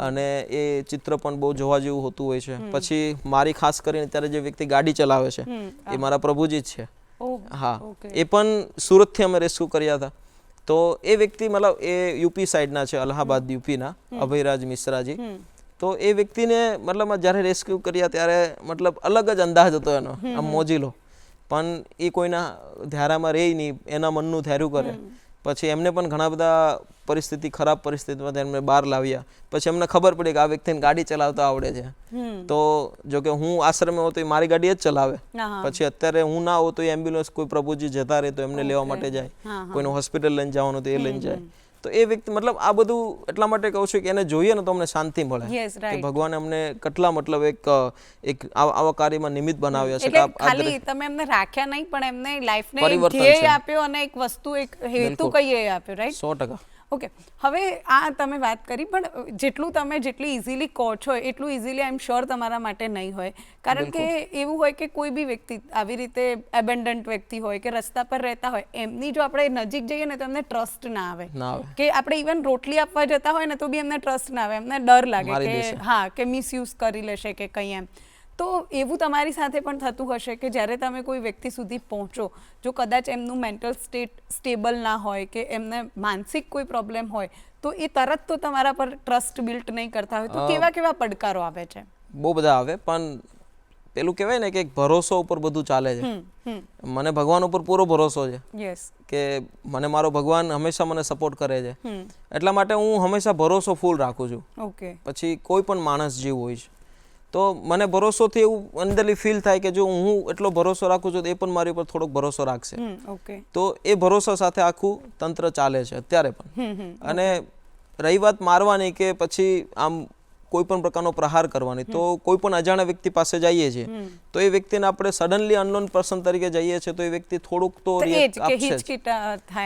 અને એ ચિત્ર પણ બહુ જોવા જેવું હોતું હોય છે. પછી મારી ખાસ કરીને અત્યારે જે વ્યક્તિ ગાડી ચલાવે છે એ મારા પ્રભુજી જ છે. હા, એ પણ સુરતથી અમે રેસ્ક્યુ કર્યા હતા. તો એ વ્યક્તિ મતલબ એ યુપી સાઈડના છે, અલ્હાબાદ યુપીના અભયરાજ મિશ્રાજી. તો એ વ્યક્તિને મતલબ જ્યારે રેસ્ક્યુ કર્યા ત્યારે મતલબ અલગ જ અંદાજ હતો એનો, આમ મોજીલો. પણ એ કોઈના ધ્યારામાં રહે નહીં, એના મનનું ધ્યારું કરે. પછી એમને પણ ઘણા બધા પરિસ્થિતિ, ખરાબ પરિસ્થિતિમાં એમને બહાર લાવ્યા. પછી એમને ખબર પડી કે આ વ્યક્તિને ગાડી ચલાવતા આવડે છે. તો જો કે હું આશ્રમે હોતો એ મારી ગાડી જ ચલાવે. પછી અત્યારે હું ના હોતો એ એમ્બ્યુલન્સ કોઈ પ્રભુજી જતા રહે તો એમને લેવા માટે જાય, કોઈને હોસ્પિટલ લઈને જવાનું તો એ લઈને જાય. તો એ વ્યક્તિ મતલબ આ બધું એટલા માટે કહું છું કે એને જોઈએ ને તો અમને શાંતિ મળે કે ભગવાને અમને કેટલા મતલબ એક આવા કાર્યમાં નિમિત્ત બનાવ્યા છે. એટલે ખાલી તમે એમને રાખ્યા નહીં પણ એમને લાઈફને ધ્યેય આપ્યો અને એક વસ્તુ, એક હેતુ કહીએ આપ્યો, રાઈટ? 100%. ઓકે, હવે આ તમે વાત કરી પણ જેટલી ઇઝીલી કહો છો એટલું ઇઝીલી આઈ એમ શ્યોર તમારા માટે નહીં હોય. કારણ કે એવું હોય કે કોઈ બી વ્યક્તિ આવી રીતે એબેન્ડન્ટ વ્યક્તિ હોય કે રસ્તા પર રહેતા હોય, એમની જો આપણે નજીક જઈએ ને તો એમને ટ્રસ્ટ ના આવે. કે આપણે ઇવન રોટલી આપવા જતા હોય ને તો બી એમને ટ્રસ્ટ ના આવે, એમને ડર લાગે કે હા કે મિસયુઝ કરી લેશે કે કંઈ એમ. તો એવું તમારી સાથે પણ થતું હશે કે જ્યારે તમે કોઈ વ્યક્તિ સુધી પહોંચો, જો કદાચ એમનું મેન્ટલ સ્ટેટ સ્ટેબલ ના હોય કે એમને માનસિક કોઈ પ્રોબ્લેમ હોય તો એ તરત તો તમારા પર ટ્રસ્ટ બિલ્ટ નહીં કરતા હોય, તો કેવા કેવા પડકારો આવે છે? બહુ બધા આવે, પણ પેલું કહેવાય ને કે એક ભરોસો ઉપર બધું ચાલે છે. મને ભગવાન ઉપર પૂરો ભરોસો છે કે મને મારો ભગવાન હંમેશા મને સપોર્ટ કરે છે. એટલા માટે હું હંમેશા ભરોસો ફૂલ રાખું છું. પછી કોઈ પણ માણસ જીવ હોય છે તો મને ભરોસોથી એવું અંદરથી ફીલ થાય કે જો હું એટલો ભરોસો રાખું છું તો એ પણ મારી ઉપર થોડોક ભરોસો રાખશે. તો એ ભરોસા સાથે આખું તંત્ર ચાલે છે અત્યારે પણ. અને રહી વાત મારવાની કે પછી આમ કોઈ પણ પ્રકારનો પ્રહાર કરવાની, તો કોઈ પણ અજાણ્યા વ્યક્તિ પાસે જઈએ છીએ તો એ વ્યક્તિને આપણે સડનલી અનનોન પર્સન તરીકે જઈએ છીએ તો એ વ્યક્તિ થોડુંક તો રિએક્ટ આપશે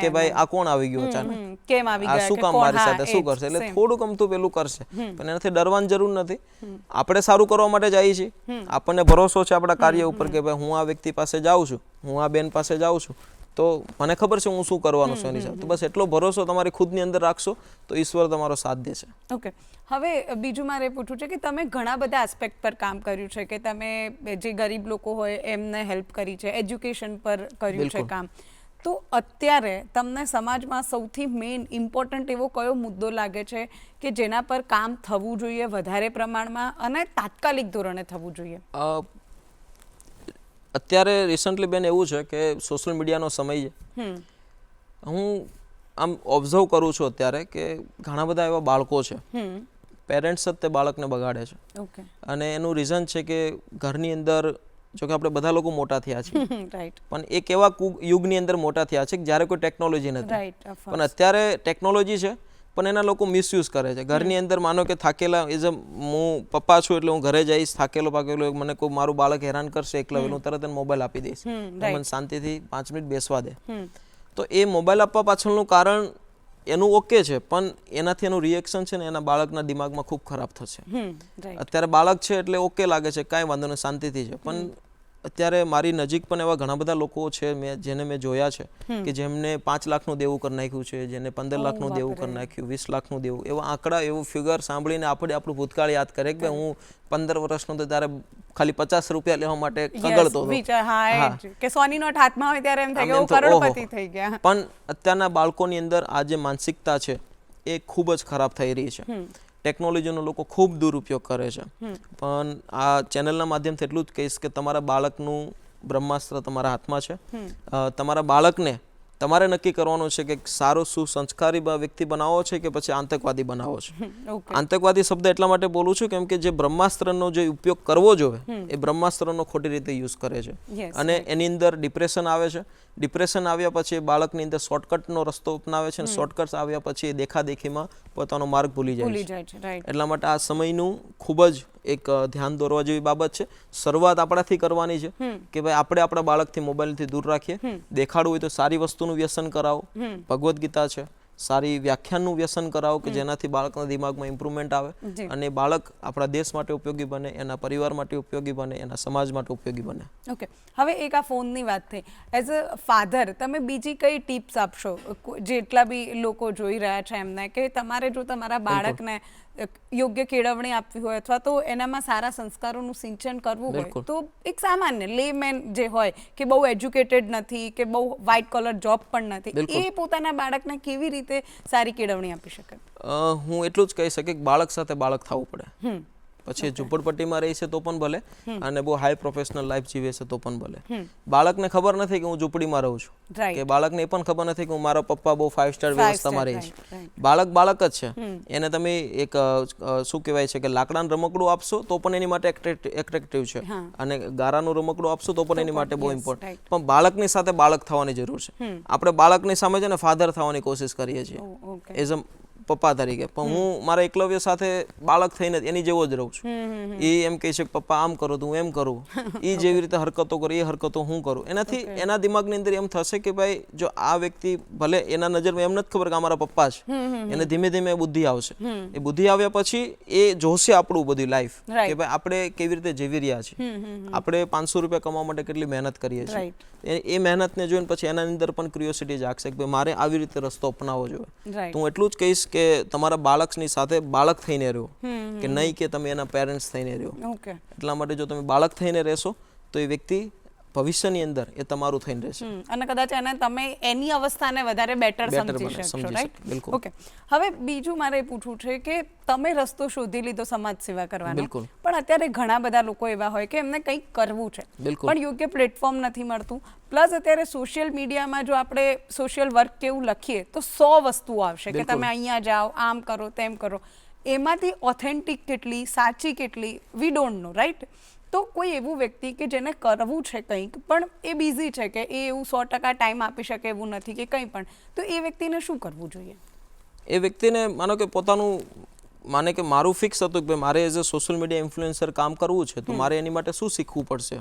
કે ભાઈ આ કોણ આવી ગયો અચાનક, કેમ આવી ગયા, શું કામ મારી સાથે, શું કરશે. એટલે થોડુંક અમથું પેલું કરશે, પણ એનાથી ડરવાની જરૂર નથી. આપણે સારું કરવા માટે જઈએ છીએ, આપણને ભરોસો છે આપણા કાર્ય ઉપર કે ભાઈ હું આ વ્યક્તિ પાસે જાઉં છું, હું આ બેન પાસે જાઉં છું તો મને ખબર છે હું શું કરવાનું છું એની સાથે. તો બસ એટલો ભરોસો તમારી ખુદની અંદર રાખશો તો ઈશ્વર તમારો સાથ દેશે. ઓકે, હવે બીજું મારે પૂછવું છે કે તમે ઘણા બધા એસ્પેક્ટ પર કામ કર્યું છે, કે તમે જે ગરીબ લોકો હોય એમને હેલ્પ કરી છે, એજ્યુકેશન પર કર્યું છે કામ. તો અત્યારે તમને સમાજમાં સૌથી મેઇન ઇમ્પોર્ટન્ટ એવો કયો મુદ્દો લાગે છે કે જેના પર કામ થવું જોઈએ વધારે પ્રમાણમાં અને તાત્કાલિક ધોરણે થવું જોઈએ? અત્યારે રિસન્ટલી બેન એવું છે કે સોશિયલ મીડિયાનો સમય છે. હું આમ ઓબ્ઝર્વ કરું છું અત્યારે કે ઘણા બધા એવા બાળકો છે, પેરેન્ટ્સ જ તે બાળકને બગાડે છે. ઓકે, અને એનું રીઝન છે કે ઘરની અંદર, જો કે આપણે બધા લોકો મોટા થયા છીએ, રાઈટ, પણ એક એવા યુગની અંદર મોટા થયા છે કે જ્યારે કોઈ ટેકનોલોજી નથી. રાઈટ, પણ અત્યારે ટેકનોલોજી છે પણ એના લોકો મિસયુઝ કરે છે. ઘરની અંદર માનો કે થાકેલા, એઝ અ હું પપ્પા છું એટલે હું ઘરે જઈશ થાકેલો પાકેલો, મને કોઈ મારું બાળક હેરાન કરશે એકલા, હું તરત એને મોબાઈલ આપી દઈશ, મને શાંતિથી 5 મિનિટ બેસવા દે. તો એ મોબાઈલ આપવા પાછળનું કારણ એનું ઓકે છે, પણ એનાથી એનું રિએક્શન છે ને એના બાળકના દિમાગમાં ખૂબ ખરાબ થશે. અત્યારે બાળક છે એટલે ઓકે લાગે છે, કાંઈ વાંધો નહીં, શાંતિથી છે. પણ અત્યારે મારી નજીક પણ એવા ઘણા બધા લોકો છે જેને મેં જોયા છે કે જેમને 5 લાખનું દેવું કરી નાખ્યું છે, જેને 15 લાખનું દેવું કરી નાખ્યું, 20 લાખનું દેવું. એવા આંકડા, એવું ફિગર સાંભળીને આપણે આપણું ભૂતકાળ યાદ કરે કે હું 15 વર્ષનો તો ત્યારે ખાલી 50 રૂપિયા લેવા માટે કગળતો હતો, કે સોની નોટ હાથમાં હોય ત્યારે એમ થાય કે કરોડપતિ થઈ ગયા. પણ અત્યારના બાળકોની અંદર આ જે માનસિકતા છે એ ખૂબ જ ખરાબ થઈ રહી છે. ટેકનોલોજીનો લોકો ખૂબ દુરુપયોગ કરે છે. પણ આ ચેનલના માધ્યમથી એટલું જ કહીશ કે તમારા બાળકનું બ્રહ્માસ્ત્ર તમારા હાથમાં છે. તમારા બાળકને તમારે નક્કી કરવાનું છે કે સારો સુસંસ્કારી વ્યક્તિ બનાવો છે કે પછી આતંકવાદી બનાવો છે. આતંકવાદી શબ્દ એટલા માટે બોલું છું કેમ કે જે બ્રહ્માસ્ત્રનો જે ઉપયોગ કરવો જોઈએ એ બ્રહ્માસ્ત્રનો ખોટી રીતે યુઝ કરે છે, અને એની અંદર ડિપ્રેશન આવે છે. ડિપ્રેશન આવ્યા પછી એ બાળકની અંદર શોર્ટકટનો રસ્તો અપનાવે છે, અને શોર્ટકટ આવ્યા પછી એ દેખાદેખીમાં પોતાનો માર્ગ ભૂલી જાય છે. એટલા માટે આ સમયનું ખૂબ જ એક ધ્યાન દોરવા જેવી બાબત છે. શરૂઆત આપણાથી કરવાની છે કે ભાઈ આપણે આપણા બાળકથી મોબાઈલથી દૂર રાખીએ. દેખાડવું હોય તો સારી વસ્તુનું વ્યસન કરાવો, ભગવદ્ ગીતા છે, સારી વ્યાખ્યાનનું વ્યસન કરાવો કે જેનાથી બાળકના દિમાગમાં ઇમ્પ્રુવમેન્ટ આવે અને બાળક આપણા દેશ માટે ઉપયોગી બને, એના પરિવાર માટે ઉપયોગી બને, એના સમાજ માટે ઉપયોગી બને. ઓકે, હવે એક આ ફોનની વાત થઈ. એઝ અ ફાધર તમે બીજી કઈ ટિપ્સ આપશો જેટલા બી લોકો જોઈ રહ્યા છે એમને, કે તમારે જો તમારા બાળકને યોગ્ય કેળવણી આપવી હોય અથવા તો એનામાં સારા સંસ્કારોનું સિંચન કરવું હોય તો એક સામાન્ય લેમેન જે હોય કે બહુ એજ્યુકેટેડ નથી કે બહુ વ્હાઇટ કોલર જોબ પણ નથી, એ પોતાના બાળકને કેવી રીતે સારી કેળવણી આપી શકે? હું એટલું જ કહી શકે કે બાળક સાથે બાળક થવું પડે. પછી ઝૂંપડપટ્ટીમાં રહી છે તો પણ ભલે, અને બહુ હાઈ પ્રોફેશનલ લાઈફ જીવે છે તો પણ ભલે. બાળકને ખબર નથી કે હું ઝૂંપડીમાં રહું છું, કે બાળકને એ પણ ખબર નથી કે હું મારા પપ્પા બહુ 5 સ્ટાર વ્યવસ્થામાં રહે છે. બાળક બાળક જ છે. એને તમે એક શું કહેવાય છે કે લાકડાનું રમકડું આપશો તો પણ એની માટે એટ્રેક્ટિવ છે, અને ગારાનું રમકડું આપશો તો પણ એની માટે બહુ ઇમ્પોર્ટન્ટ. પણ બાળકની સાથે બાળક થવાની જરૂર છે. આપણે બાળકની સામે છે ને ફાધર થવાની કોશિશ કરીએ છીએ એઝ અ પપ્પા તરીકે, પણ હું મારા એકલવ્ય સાથે બાળક થઈને એની જેવો જ રહું છું. એ એમ કહે છે કે પપ્પા આમ કરો તો હું એમ કરું, એ જેવી રીતે હરકતો કરે એ હરકતો હું કરું. એનાથી એના દિમાગની અંદર એમ થશે કે ભાઈ જો આ વ્યક્તિ, ભલે એના નજરમાં એમ નથી ખબર કે અમારા પપ્પા છે, એને ધીમે ધીમે બુદ્ધિ આવશે. એ બુદ્ધિ આવ્યા પછી એ જોશે આપણું બધી લાઈફ કે ભાઈ આપણે કેવી રીતે જીવી રહ્યા છીએ, આપણે 500 રૂપિયા કમાવા માટે કેટલી મહેનત કરીએ છીએ. એ મહેનતને જોઈને પછી એના અંદર પણ ક્યુરિયોસિટી જાગશે કે ભાઈ મારે આવી રીતે રસ્તો અપનાવવો જોઈએ. તો હું એટલું જ કહીશ કે તમારા બાળકની સાથે બાળક થઈને રહ્યો, કે નહીં કે તમે એના પેરેન્ટ્સ થઈને રહ્યો. એટલા માટે જો તમે બાળક થઈને રહેશો તો એ વ્યક્તિ ભવિષ્યની અંદર એ તમારું થઈને રહેશે, અને કદાચ એને તમે એની અવસ્થાને વધારે બેટર સમજી શકશો. રાઈટ? ઓકે, હવે બીજું મારે પૂછવું છે કે તમે રસ્તો શોધી લીધો સમાજ સેવા કરવાનો, પણ અત્યારે ઘણા બધા લોકો એવા હોય કે એમને કંઈક કરવું છે પણ યોગ્ય પ્લેટફોર્મ નથી મળતું. પ્લસ અત્યારે સોશિયલ મીડિયામાં જો આપણે સોશિયલ વર્ક કેવું લખીએ તો 100 વસ્તુઓ આવશે કે તમે અહીંયા જાઓ, આમ કરો, તેમ કરો. એમાંથી ઓથેન્ટિક કેટલી, સાચી કેટલી, વી ડોન્ટ નો. રાઈટ? તો કોઈ એવું વ્યક્તિ કે જેને કરવું છે કંઈક પણ એ બિઝી છે કે એ એવું 100% ટાઈમ આપી શકે એવું નથી કે કંઈ પણ, તો એ વ્યક્તિને શું કરવું જોઈએ? એ વ્યક્તિને માનો કે પોતાનું માને કે મારું ફિક્સ હતું કે ભાઈ મારે as a social media influencer કામ કરવું છે તો મારે એની માટે શું શીખવું પડશે.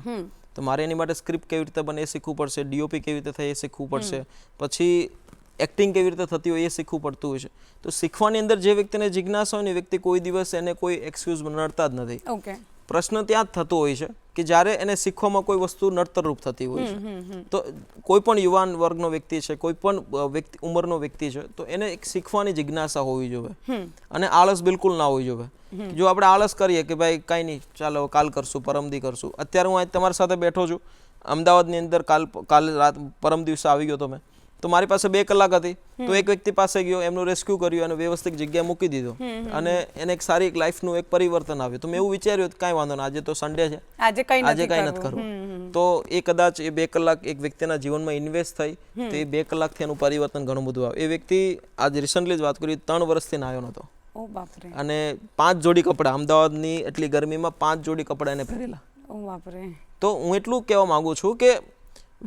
તો મારે એની માટે સ્ક્રિપ્ટ કેવી રીતે બને એ શીખવું પડશે, ડીઓપી કેવી રીતે થાય એ શીખવું પડશે, પછી એક્ટિંગ કેવી રીતે થતી હોય એ શીખવું પડતું હોય છે. તો શીખવાની અંદર જે વ્યક્તિને જિજ્ઞાસા હોય ને એ વ્યક્તિ કોઈ દિવસ એને કોઈ એક્સક્યુઝ નડતા જ નથી. પ્રશ્ન ત્યાં જ થતો હોય છે કે જ્યારે એને શીખવામાં કોઈ વસ્તુ નડતરરૂપ થતી હોય છે. તો કોઈ પણ યુવાન વર્ગનો વ્યક્તિ છે, કોઈ પણ ઉંમરનો વ્યક્તિ છે, તો એને એક શીખવાની જિજ્ઞાસા હોવી જોઈએ અને આળસ બિલકુલ ના હોવી જોઈએ. જો આપણે આળસ કરીએ કે ભાઈ કાંઈ નહીં, ચાલો કાલ કરશું, પરમદી કરશું. અત્યારે હું તમારી સાથે બેઠો છું અમદાવાદની અંદર, કાલ રાત પરમ દિવસે આવી ગયો તો મેં, તો મારી પાસે 2 કલાક હતી, તો એક વ્યક્તિ પાસે ગયો, એમનું રેસ્ક્યુ કર્યું અને વ્યવસ્થિત જગ્યાએ મૂકી દીધો અને એને એક સારી લાઈફનું એક પરિવર્તન આવ્યું. તો મેં એવું વિચાર્યું કે કાંઈ વાંધો નહીં, આજે તો સન્ડે છે, આજે કંઈ નથી કરવું. તો એ કદાચ એ 2 કલાક એક વ્યક્તિના જીવનમાં ઇન્વેસ્ટ થઈ, તો એ 2 કલાકથી એનું પરિવર્તન ઘણું બધું આવ્યું. એ વ્યક્તિ આજે રિસન્ટલી જ વાત કરી, 3 વર્ષથી નાયો નહોતો અને 5 જોડી કપડાં, અમદાવાદની એટલી ગરમીમાં 5 જોડી કપડાં એને પહેરેલા. તો હું એટલું કહેવા માંગુ છું કે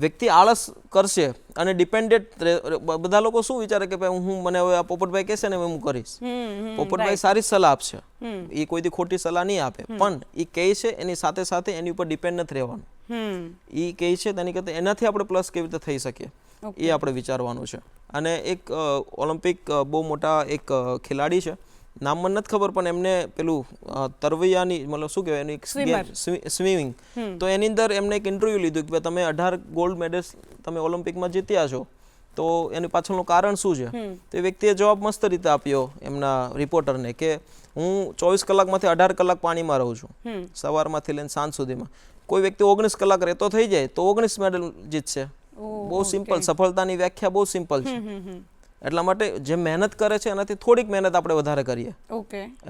વ્યક્તિ આળસ કરશે અને ડિપેન્ડેન્ટ, બધા લોકો શું વિચારે કે ભાઈ હું મને હવે આ પોપટભાઈ કહેશે ને હું કરીશ. પોપટભાઈ સારી સલાહ આપશે, એ કોઈથી ખોટી સલાહ નહીં આપે, પણ એ કહે છે એની સાથે સાથે એની ઉપર ડિપેન્ડ નથી રહેવાનું. એ કહે છે તેની કરતાં એનાથી આપણે પ્લસ કેવી રીતે થઈ શકીએ એ આપણે વિચારવાનું છે. અને એક ઓલિમ્પિક બહુ મોટા એક ખેલાડી છે, નામ મને નથી ખબર, પણ એમને પેલું તરવૈયાની મતલબ શું કહેવાય એની સ્વિમિંગ, તો એની અંદર એમને એક ઇન્ટરવ્યુ લીધું કે તમે 18 ગોલ્ડ મેડલ્સ તમે ઓલિમ્પિકમાં જીત્યા છો, તો એની પાછળનું કારણ શું છે? તો એ વ્યક્તિએ જવાબ મસ્ત રીતે આપ્યો એમના રિપોર્ટરને કે હું 24 કલાકમાંથી 18 કલાક પાણીમાં રહું છું, સવારમાંથી લઈને સાંજ સુધીમાં. કોઈ વ્યક્તિ 19 કલાક રહેતો થઈ જાય તો 19 મેડલ જીતશે. બહુ સિમ્પલ, સફળતાની વ્યાખ્યા બહુ સિમ્પલ છે. એટલા માટે જે મહેનત કરે છે એનાથી થોડીક મહેનત આપણે વધારે કરીએ,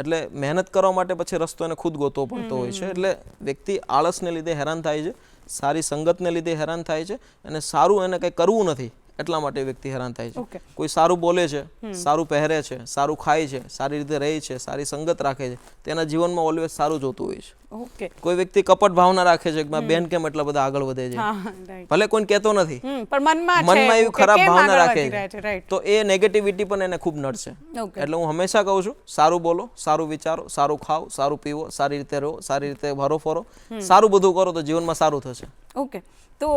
એટલે મહેનત કરવા માટે પછી રસ્તો એને ખુદ ગોતવો પડતો હોય છે. એટલે વ્યક્તિ આળસને લીધે હેરાન થાય છે, સારી સંગતને લીધે હેરાન થાય છે, અને સારું એને કંઈ કરવું નથી એટલા માટે વ્યક્તિ હેરાન થાય છે. કોઈ સારું બોલે છે, સારું પહેરે છે, સારું ખાય છે, સારી રીતે રહે છે, સારી સંગત રાખે છે, તેના જીવનમાં ઓલવેઝ સારું જોતું હોય છે. કોઈ વ્યક્તિ કપટ ભાવના રાખે છે કે બેન કેમ એટલા બધા આગળ વધે છે, ભલે કોઈ કહેતો નથી, મનમાં એવી ખરાબ ભાવના રાખે છે, તો એ નેગેટિવિટી પણ એને ખૂબ નડશે. એટલે હું હંમેશા કહું છું, સારું બોલો, સારું વિચારો, સારું ખાઓ, સારું પીવો, સારી રીતે રહો, સારી રીતે હરો ફરો, સારું બધું કરો તો જીવનમાં સારું થશે. ઓકે, તો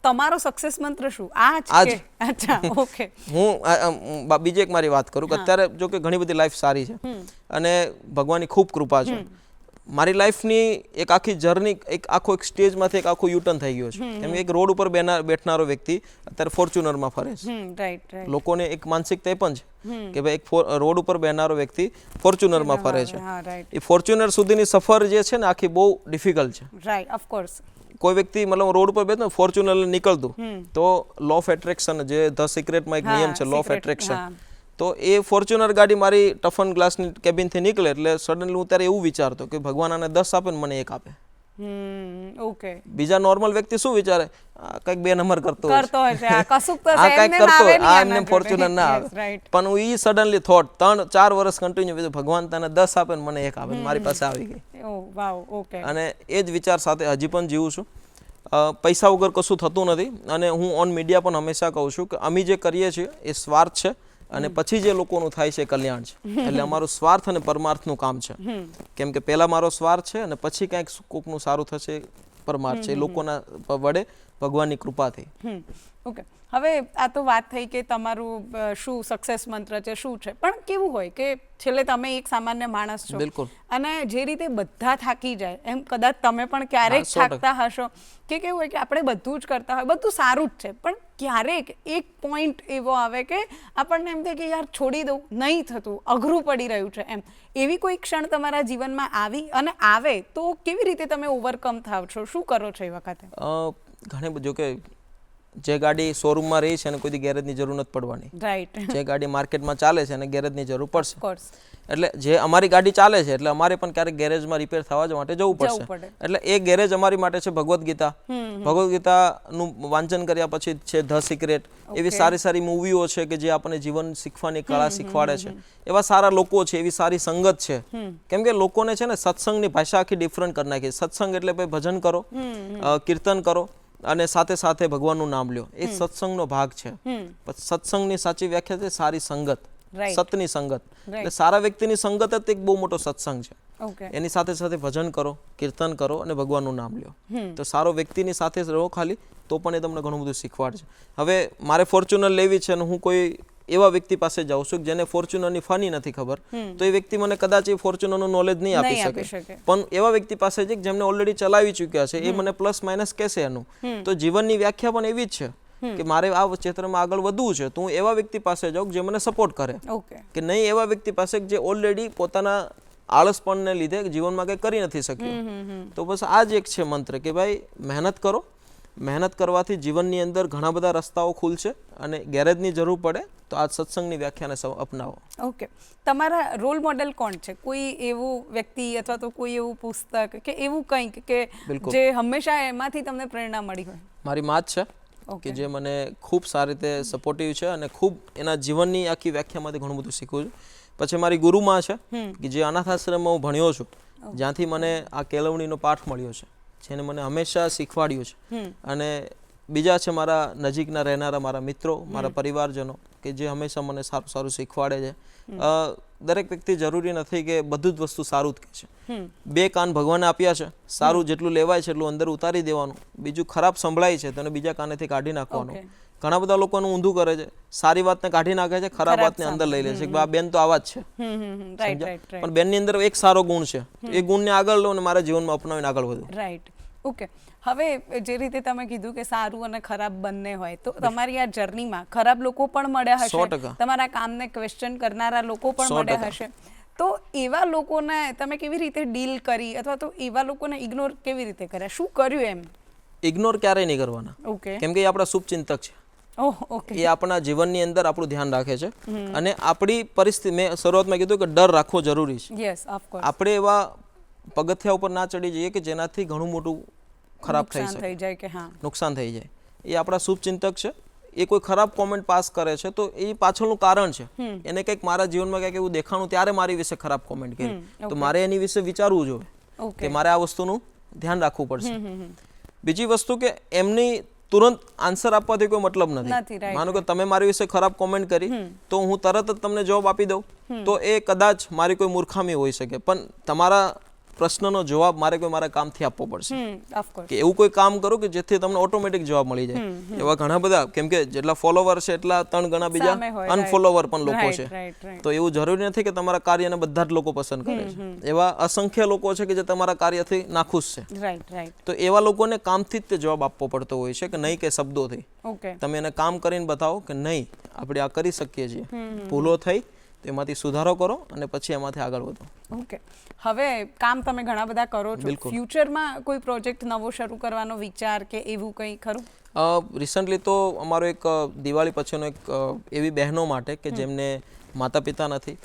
તમારો સક્સેસ મંત્ર શું? આજ. અચ્છા, ઓકે. હું બીજી એક મારી વાત કરું કે અત્યારે જો કે ઘણી બધી લાઈફ સારી છે અને ભગવાનની ખૂબ કૃપા છે. મારી લાઈફની એક આખી જર્ની, એક આખો એક સ્ટેજમાંથી એક આખું યુટર્ન થઈ ગયો છે. એમ એક રોડ ઉપર બેઠનારો વ્યક્તિ અત્યારે ફોર્ચ્યુનરમાં ફરે છે. લોકોને એક માનસિકતા એ પણ છે કે ભાઈ એક રોડ ઉપર બેહનારો વ્યક્તિ ફોર્ચ્યુનરમાં ફરે છે. એ ફોર્ચ્યુનર સુધીની સફર જે છે ને આખી બહુ ડિફિકલ્ટ છે. કોઈ વ્યક્તિ મતલબ રોડ ઉપર બેઠો ફોર્ચ્યુનર નીકળતું તો લો ઓફ એટ્રેક્શન, જે ધ સિક્રેટમાં એક નિયમ છે લો ઓફ એટ્રેક્શન, તો એ ફોર્ચ્યુનર ગાડી મારી ટફન ગ્લાસની કેબિનથી નીકળે એટલે સડનલી હું ત્યારે એવું વિચારતો કે ભગવાન આને 10 આપે ને મને 1 આપે. બીજા નોર્મલ વ્યક્તિ શું વિચારે, કંઈક 2 નંબર કરતો હોય છે, કંઈક કરતો હોય, આ એમને ફોર્ચ્યુનર ના આવે. પણ હું ઈ સડનલી થોટ 3-4 વર્ષ કન્ટિન્યુ ભગવાન તને 10 આપે ને મને 1 આપે, મારી પાસે આવી ગઈ. અને એ જ વિચાર સાથે હજી પણ જીવું છું. પૈસા વગર કશું થતું નથી અને હું ઓન મીડિયા પણ હંમેશા કહું છું કે અમે જે કરીએ છીએ એ સ્વાર્થ છે અને પછી જે લોકોનું થાય છે કલ્યાણ છે. એટલે અમારું સ્વાર્થ અને પરમાર્થનું કામ છે. કેમ કે પહેલા મારો સ્વાર્થ છે અને પછી કંઈક કોકનું સારું થશે, પરમાર્થ છે, એ લોકોના વડે ભગવાનની કૃપાથી. ઓકે, હવે આ તો વાત થઈ કે તમારું શું સક્સેસ મંત્ર છે, શું છે, પણ કેવું હોય કે છેલ્લે તમે એક સામાન્ય માણસ છો. બિલકુલ. અને જે રીતે બધા થાકી જાય એમ કદાચ તમે પણ ક્યારેક થાકતા હશો કે કેવું હોય કે આપણે બધું જ કરતા હોય, બધું સારું જ છે, પણ ક્યારેક એક પોઈન્ટ એવો આવે કે આપણને એમ થાય કે યાર છોડી દઉં, નહીં થતું, અઘરું પડી રહ્યું છે એમ. એવી કોઈ ક્ષણ તમારા જીવનમાં આવી અને આવે તો કેવી રીતે તમે ઓવરકમ થાવ છો, શું કરો છો એ વખતે? ઘણી બધું કે જે ગાડી શોરૂમમાં રહી છે અને કોઈ ગેરેજની જરૂર નથી પડવાની, રાઈટ, જે ગાડી માર્કેટમાં ચાલે છે અને ગેરેજની જરૂર પડશે, એટલે જે અમારી ગાડી ચાલે છે એટલે અમારે પણ ક્યારેક ગેરેજમાં રિપેર થવા માટે જવું પડશે. એટલે એ ગેરેજ અમારી માટે છે ભગવદ્ ગીતા. ભગવદ્ ગીતાનું વાંચન કર્યા પછી છે ધ સિક્રેટ, એવી સારી સારી મૂવીઓ છે કે જે આપણને જીવન શીખવાની કળા શીખવાડે છે. એવા સારા લોકો છે, એવી સારી સંગત છે. કેમ કે લોકોને છે ને સત્સંગની ભાષા આખી ડિફરન્ટ કરી નાખી. સત્સંગ એટલે ભાઈ ભજન કરો, કીર્તન કરો અને સાથે સાથે ભગવાનનું નામ લ્યો, એ સત્સંગનો ભાગ છે. સત્સંગની સાચી વ્યાખ્યા છે સારી સંગત, સતની સંગત. એટલે સારા વ્યક્તિની સંગત જ એક બહુ મોટો સત્સંગ છે. એની સાથે સાથે ભજન કરો, કીર્તન કરો અને ભગવાનનું નામ લ્યો. તો સારો વ્યક્તિની સાથે રહો ખાલી, તો પણ એ તમને ઘણું બધું શીખવાડશે. હવે મારે ફોર્ચ્યુનર લેવી છે અને હું કોઈ એવા વ્યક્તિ પાસે જાઉં છું કે જેને ફોર્ચ્યુનરની ફની નથી ખબર, તો એ વ્યક્તિ મને કદાચ એ ફોર્ચ્યુનરનું નોલેજ નહીં આપી શકે, પણ એવા વ્યક્તિ પાસે છે જેમને ઓલરેડી ચલાવી ચૂક્યા છે, એ મને પ્લસ માઇનસ કહેશે એનું. તો જીવનની વ્યાખ્યા પણ એવી જ છે કે મારે આ ક્ષેત્રમાં આગળ વધવું છે, તો હું એવા વ્યક્તિ પાસે જાઉં જે મને સપોર્ટ કરે, કે નહીં એવા વ્યક્તિ પાસે જે ઓલરેડી પોતાના આળસપણને લીધે જીવનમાં કંઈ કરી નથી શક્યો. તો બસ આ જ એક છે મંત્ર કે ભાઈ મહેનત કરો, મહેનત કરવાથી જીવનની અંદર ઘણા બધા રસ્તાઓ ખુલશે, અને ગેરેજની જરૂર પડે તો આ સત્સંગની વ્યાખ્યાને અપનાવો. ઓકે, તમારા રોલ મોડેલ કોણ છે? કોઈ એવું વ્યક્તિ અથવા તો કોઈ એવું પુસ્તક કે એવું કંઈક કે જે હંમેશા એમાંથી તમને પ્રેરણા મળી હોય? મારી માં જ છે કે જે મને ખૂબ સારી રીતે સપોર્ટિવ છે અને ખૂબ એના જીવનની આખી વ્યાખ્યામાંથી ઘણું બધું શીખું છું. પછી મારી ગુરુમાં છે કે જે અનાથ આશ્રમમાં હું ભણ્યો છું, જ્યાંથી મને આ કેળવણીનો પાઠ મળ્યો છે, જેને મને હંમેશા શીખવાડ્યું છે. અને બીજા છે મારા નજીકના રહેનારા મારા મિત્રો, મારા પરિવારજનો કે જે હંમેશા મને સારું સારું શીખવાડે છે. દરેક વ્યક્તિ જરૂરી નથી કે બધું જ વસ્તુ સારું જ કહે છે. બે કાન ભગવાને આપ્યા છે, સારું જેટલું લેવાય છે એટલું અંદર ઉતારી દેવાનું, બીજું ખરાબ સંભળાય છે તો બીજા કાનેથી કાઢી નાખવાનું. ઘણા બધા લોકોનું ઊંધું કરે છે, સારી વાતને કાઢી નાખે છે, ખરાબ વાતને અંદર લઈ લે છે કે આ બેન તો આવા જ છે, પણ બેનની અંદર એક સારો ગુણ છે, એ ગુણને આગળ લો અને મારા જીવનમાં અપનાવીને આગળ વધો. રાઈટ. ઓકે, હવે જે રીતે તમે કીધું કે સારું અને ખરાબ બંને હોય, તો તમારી આ જર્નીમાં ખરાબ લોકો પણ મળ્યા હશે, તમારા કામને ક્વેશ્ચન કરનારા લોકો પણ મળ્યા હશે, તો એવા લોકોને તમે કેવી રીતે ડીલ કરી, અથવા તો એવા લોકોને ઇગ્નોર કેવી રીતે કર્યા? શું કર્યું એમ? ઇગ્નોર ક્યારેય નહીં કરવાના, કેમ કે એ આપણા શુભચિંતક છે. એ આપણા જીવનની અંદર આપણું ધ્યાન રાખે છે, અને આપણી પરિસ્થિતિ, મેં શરૂઆતમાં કીધું કે ડર રાખવો જરૂરી છે. આપણે એવા પગથિયા ઉપર ના ચડી જઈએ કે જેનાથી ઘણું મોટું ખરાબ થઈ જાય કે નુકસાન થઈ જાય. એ આપણા શુભચિંતક છે. એ કોઈ ખરાબ કોમેન્ટ પાસ કરે છે તો એ પાછળનું કારણ છે, એને કંઈક મારા જીવનમાં કંઈક એવું દેખાણું ત્યારે મારી વિશે ખરાબ કોમેન્ટ કરી, તો મારે એની વિશે વિચારવું જોઈએ કે મારે આ વસ્તુનું ધ્યાન રાખવું પડશે. બીજી વસ્તુ કે એમની તુરંત આન્સર આપવાથી કોઈ મતલબ નથી. માનો કે તમે મારી વિશે ખરાબ કોમેન્ટ કરી તો હું તરત જ તમને જવાબ આપી દઉં, તો એ કદાચ મારી કોઈ મૂર્ખામી હોઈ શકે, પણ તમારા પ્રશ્નનો જવાબ મારે કોઈ મારા કામથી આપવો પડશે, કે એવું કોઈ કામ કરું કે જેથી તમને ઓટોમેટિક જવાબ મળી જાય. એવા ઘણા બધા, કેમ કે જેટલા ફોલોવર છે એટલા 3 ગણા બીજા અનફોલોવર પણ લોકો છે, તો એવું જરૂરી નથી કે તમારા કાર્યને બધા જ લોકો પસંદ કરે છે. એવા અસંખ્ય લોકો છે કે જે તમારા કાર્યથી નાખુશ છે, તો એવા લોકોને કામથી જ તે જવાબ આપવો પડતો હોય છે, કે નહીં કે શબ્દોથી. તમે એને કામ કરીને બતાવો કે નહીં આપણે આ કરી શકીએ છીએ, ભૂલો થઈ એમાંથી સુધારો કરો અને પછી એમાંથી આગળ વધો. ઓકે, હવે કામ તમે ઘણા બધા કરો છો, ફ્યુચરમાં કોઈ પ્રોજેક્ટ નવો શરૂ કરવાનો વિચાર કે એવું કંઈ ખરું? રિસન્ટલી તો અમારો એક દિવાળી પછીનો એક એવી બહેનો માટે કે જેમને માતા પિતા નથી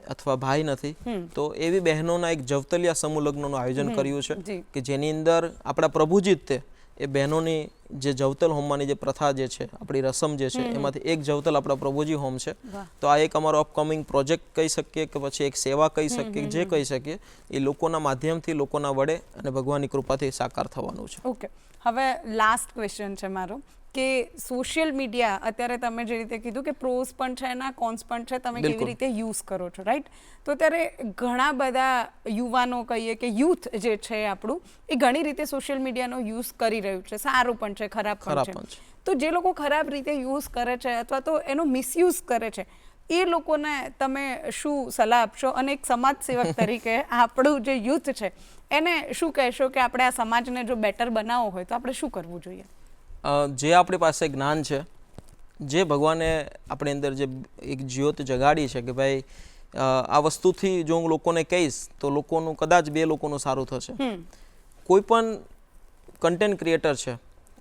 અથવા ભાઈ નથી, તો એવી બહેનોના એક જવતલિયા સમૂહ લગ્નનું આયોજન કર્યું છે, કે જેની અંદર આપણા પ્રભુજી જ તે એ બહેનોની જે જવતલ હોમવાની જે પ્રથા જે છે, આપણી રસમ જે છે, એમાંથી એક જવતલ આપણા પ્રભુજી હોમ છે. તો આ એક અમારો અપકમિંગ પ્રોજેક્ટ કહી શકીએ કે પછી એક સેવા કહી શકીએ, જે કહી શકીએ, એ લોકોના માધ્યમથી, લોકોના વડે અને ભગવાનની કૃપાથી સાકાર થવાનું છે. ઓકે, હવે લાસ્ટ ક્વેશ્ચન છે મારો, કે સોશિયલ મીડિયા અત્યારે તમે જે રીતે કીધું કે પ્રોઝ પણ છે એના, કોન્સ પણ છે, તમે કેવી રીતે યુઝ કરો છો, રાઈટ? તો ત્યારે ઘણા બધા યુવાનો કહીએ કે યુથ જે છે આપણું, એ ઘણી રીતે સોશિયલ મીડિયાનો યુઝ કરી રહ્યું છે, સારું પણ છે, ખરાબ પણ છે. તો જે લોકો ખરાબ રીતે યુઝ કરે છે અથવા તો એનો મિસયુઝ કરે છે, એ લોકોને તમે શું સલાહ આપશો? અને એક સમાજ સેવક તરીકે આપણું જે યુથ છે એને શું કહેશો કે આપણે આ સમાજને જો બેટર બનાવવો હોય તો આપણે શું કરવું જોઈએ? જે આપણી પાસે જ્ઞાન છે, જે ભગવાને આપણી અંદર જે એક જ્યોત જગાડી છે કે ભાઈ આ વસ્તુથી જો હું લોકોને કહીશ તો લોકોનું કદાચ 2 લોકોનું સારું થશે. કોઈ પણ કન્ટેન્ટ ક્રિએટર છે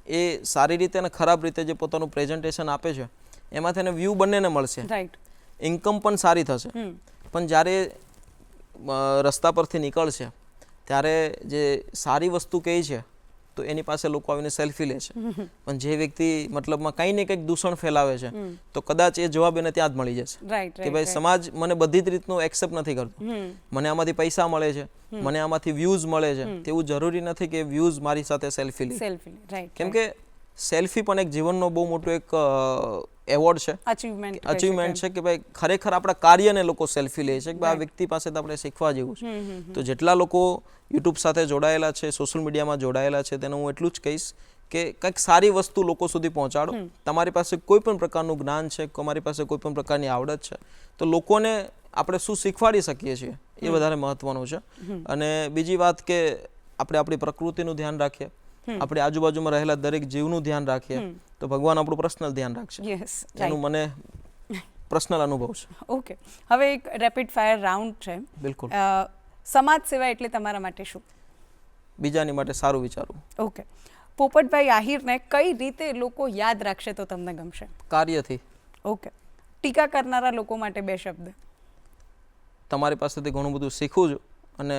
એ સારી રીતે અને ખરાબ રીતે જે પોતાનું પ્રેઝન્ટેશન આપે છે એમાંથી એને વ્યૂ બંનેને મળશે, ઇન્કમ પણ સારી થશે, પણ જ્યારે રસ્તા પરથી નીકળશે ત્યારે જે સારી વસ્તુ કહે છે તો એની પાસે લોકો આવીને સેલ્ફી લે છે, પણ જે વ્યક્તિ મતલબમાં કંઈ ને કંઈક દૂષણ ફેલાવે છે તો કદાચ એ જવાબ એને ત્યાં જ મળી જશે કે ભાઈ સમાજ મને બધી જ રીતનું એક્સેપ્ટ નથી કરતો, મને આમાંથી પૈસા મળે છે, મને આમાંથી વ્યૂઝ મળે છે, તેવું જરૂરી નથી કે વ્યૂઝ મારી સાથે સેલ્ફી લે, કેમ કે સેલ્ફી પણ એક જીવનનો બહુ મોટો એક એવોર્ડ છે, અચીવમેન્ટ છે કે ભાઈ ખરેખર આપણા કાર્યને લોકો સેલ્ફી લે છે કે આ વ્યક્તિ પાસે આપણે શીખવા જેવું છે. તો જેટલા લોકો યુટ્યુબ સાથે જોડાયેલા છે, સોશિયલ મીડિયામાં જોડાયેલા છે, તેને હું એટલું જ કહીશ કે કંઈક સારી વસ્તુ લોકો સુધી પહોંચાડો. તમારી પાસે કોઈ પણ પ્રકારનું જ્ઞાન છે, તમારી પાસે કોઈ પણ પ્રકારની આવડત છે, તો લોકોને આપણે શું શીખવાડી શકીએ છીએ એ વધારે મહત્વનું છે. અને બીજી વાત કે આપણે આપણી પ્રકૃતિનું ધ્યાન રાખીએ, આપણી આજુબાજુમાં રહેલા દરેક જીવનું ધ્યાન રાખીએ, તો ભગવાન આપણું પર્સનલ ધ્યાન રાખશે. એનું મને પર્સનલ અનુભવ છે. ઓકે, હવે એક રેપિડ ફાયર રાઉન્ડ છે. બિલકુલ. સમાજ સેવા એટલે તમારા માટે શું? બીજાની માટે સારું વિચારવું. ઓકે, પોપટભાઈ આહિરને કઈ રીતે લોકો યાદ રાખશે તો તમને ગમશે? કાર્યથી. ઓકે, ટીકા કરનારા લોકો માટે 2 શબ્દ. તમારી પાસેથી ઘણું બધું શીખવું છું અને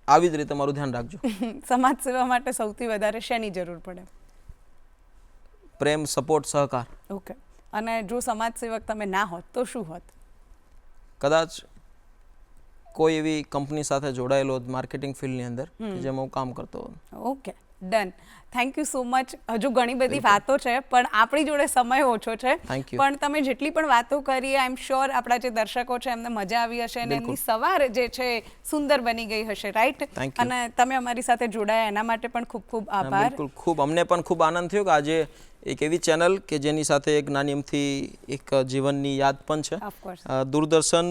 આવી જ રીતે મારું ધ્યાન રાખજો. સમાજ સેવા માટે સૌથી વધારે શેની જરૂર પડે? પ્રેમ, સપોર્ટ, સહકાર. ઓકે, અને જો સમાજ સેવક તમે ના હોત તો શું હોત? કદાચ કોઈ એવી કંપની સાથે જોડાયેલો માર્કેટિંગ ફિલ્ડની અંદર જેમાં હું કામ કરતો હોત. Okay, done. Thank you so much. હજુ ઘણી બધી વાતો છે પણ આપણી જોડે સમય ઓછો છે. Thank you. પણ તમે જેટલી પણ વાતો કરી, આઈ એમ શ્યોર આપણા જે દર્શકો છે એમને મજા આવી હશે અને એમની સવાર જે છે સુંદર બની ગઈ હશે, રાઈટ? Thank you. અને તમે અમારી સાથે જોડાયા એના માટે પણ ખૂબ ખૂબ આભાર. બિલકુલ, ખૂબ અમને પણ ખૂબ આનંદ થયો કે આજે એક એવી ચેનલ કે જેની સાથે એક નાની એમથી એક જીવનની યાદ પણ છે. Of course. દૂરદર્શન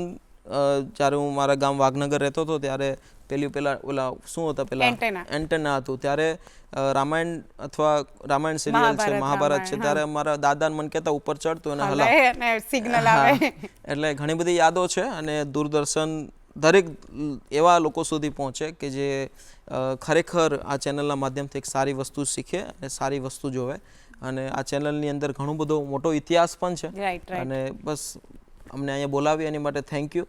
જ્યારે હું મારા ગામ વાઘનગર રહેતો હતો ત્યારે પેલા ઓલા શું હતા પેલા એન્ટેના હતું, ત્યારે રામાયણ અથવા રામાયણ સિરિયલ છે, મહાભારત છે, ત્યારે અમારા દાદાને મને કહેતા ઉપર ચડતું અને હલાવ સિગ્નલ આવે. એટલે ઘણી બધી યાદો છે. અને દૂરદર્શન દરેક એવા લોકો સુધી પહોંચે કે જે ખરેખર આ ચેનલના માધ્યમથી એક સારી વસ્તુ શીખે અને સારી વસ્તુ જોવે. અને આ ચેનલની અંદર ઘણો બધો મોટો ઇતિહાસ પણ છે. અને બસ અમને અહીંયા બોલાવી એની માટે થેન્ક યુ.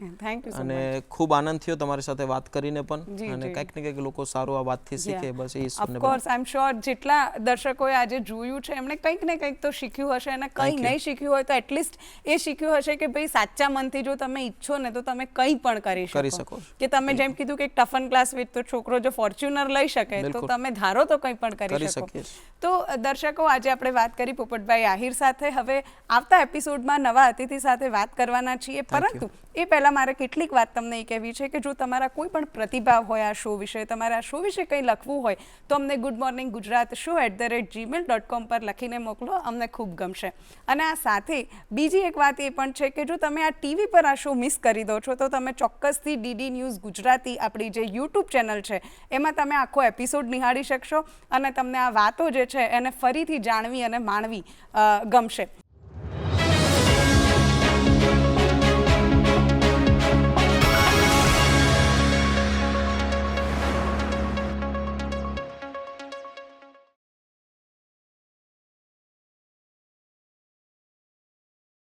અને ખૂબ આનંદ થયો તમારી સાથે વાત કરીને પણ. અને કંઈક ને કંઈક લોકો સારું આ વાતથી શીખે, બસ એ ઓફકોર્સ આઈ એમ શ્યોર જેટલા દર્શકોએ આજે જોયું છે એમણે કંઈક ને કંઈક તો શીખ્યું હશે, અને કંઈ નહીં શીખ્યું હોય તો એટલીસ્ટ એ શીખ્યું હશે કે ભાઈ સાચા મનથી જો તમે ઈચ્છો ને તો તમે કંઈ પણ કરી શકો. કે તમે જેમ કીધું કે એક ટફન ક્લાસ વિથ, તો છોકરો જો ફોર્ચ્યુનર લઈ શકે તો તમે ધારો તો કંઈ પણ કરી શકો. તો દર્શકો, આજે આપણે વાત કરી પોપટભાઈ આહિર સાથે. હવે આવતા એપિસોડમાં નવા અતિથિ સાથે વાત કરવાના છીએ, પરંતુ એ પહેલા મારે કેટલીક વાત તમને એ કહેવી છે કે જો તમારા કોઈ પણ પ્રતિભાવ હોય આ શો વિશે, તમારે આ શો વિશે કંઈ લખવું હોય તો અમને ગુડ મોર્નિંગ ગુજરાત show@gmail.com પર લખીને મોકલો, અમને ખૂબ ગમશે. અને આ સાથે બીજી એક વાત એ પણ છે કે જો તમે આ ટીવી પર આ શો મિસ કરી દો છો તો તમે ચોક્કસથી ડીડી ન્યૂઝ ગુજરાતી આપણી જે યુટ્યુબ ચેનલ છે એમાં તમે આખો એપિસોડ નિહાળી શકશો અને તમને આ વાતો જે છે એને ફરીથી જાણવી અને માણવી ગમશે.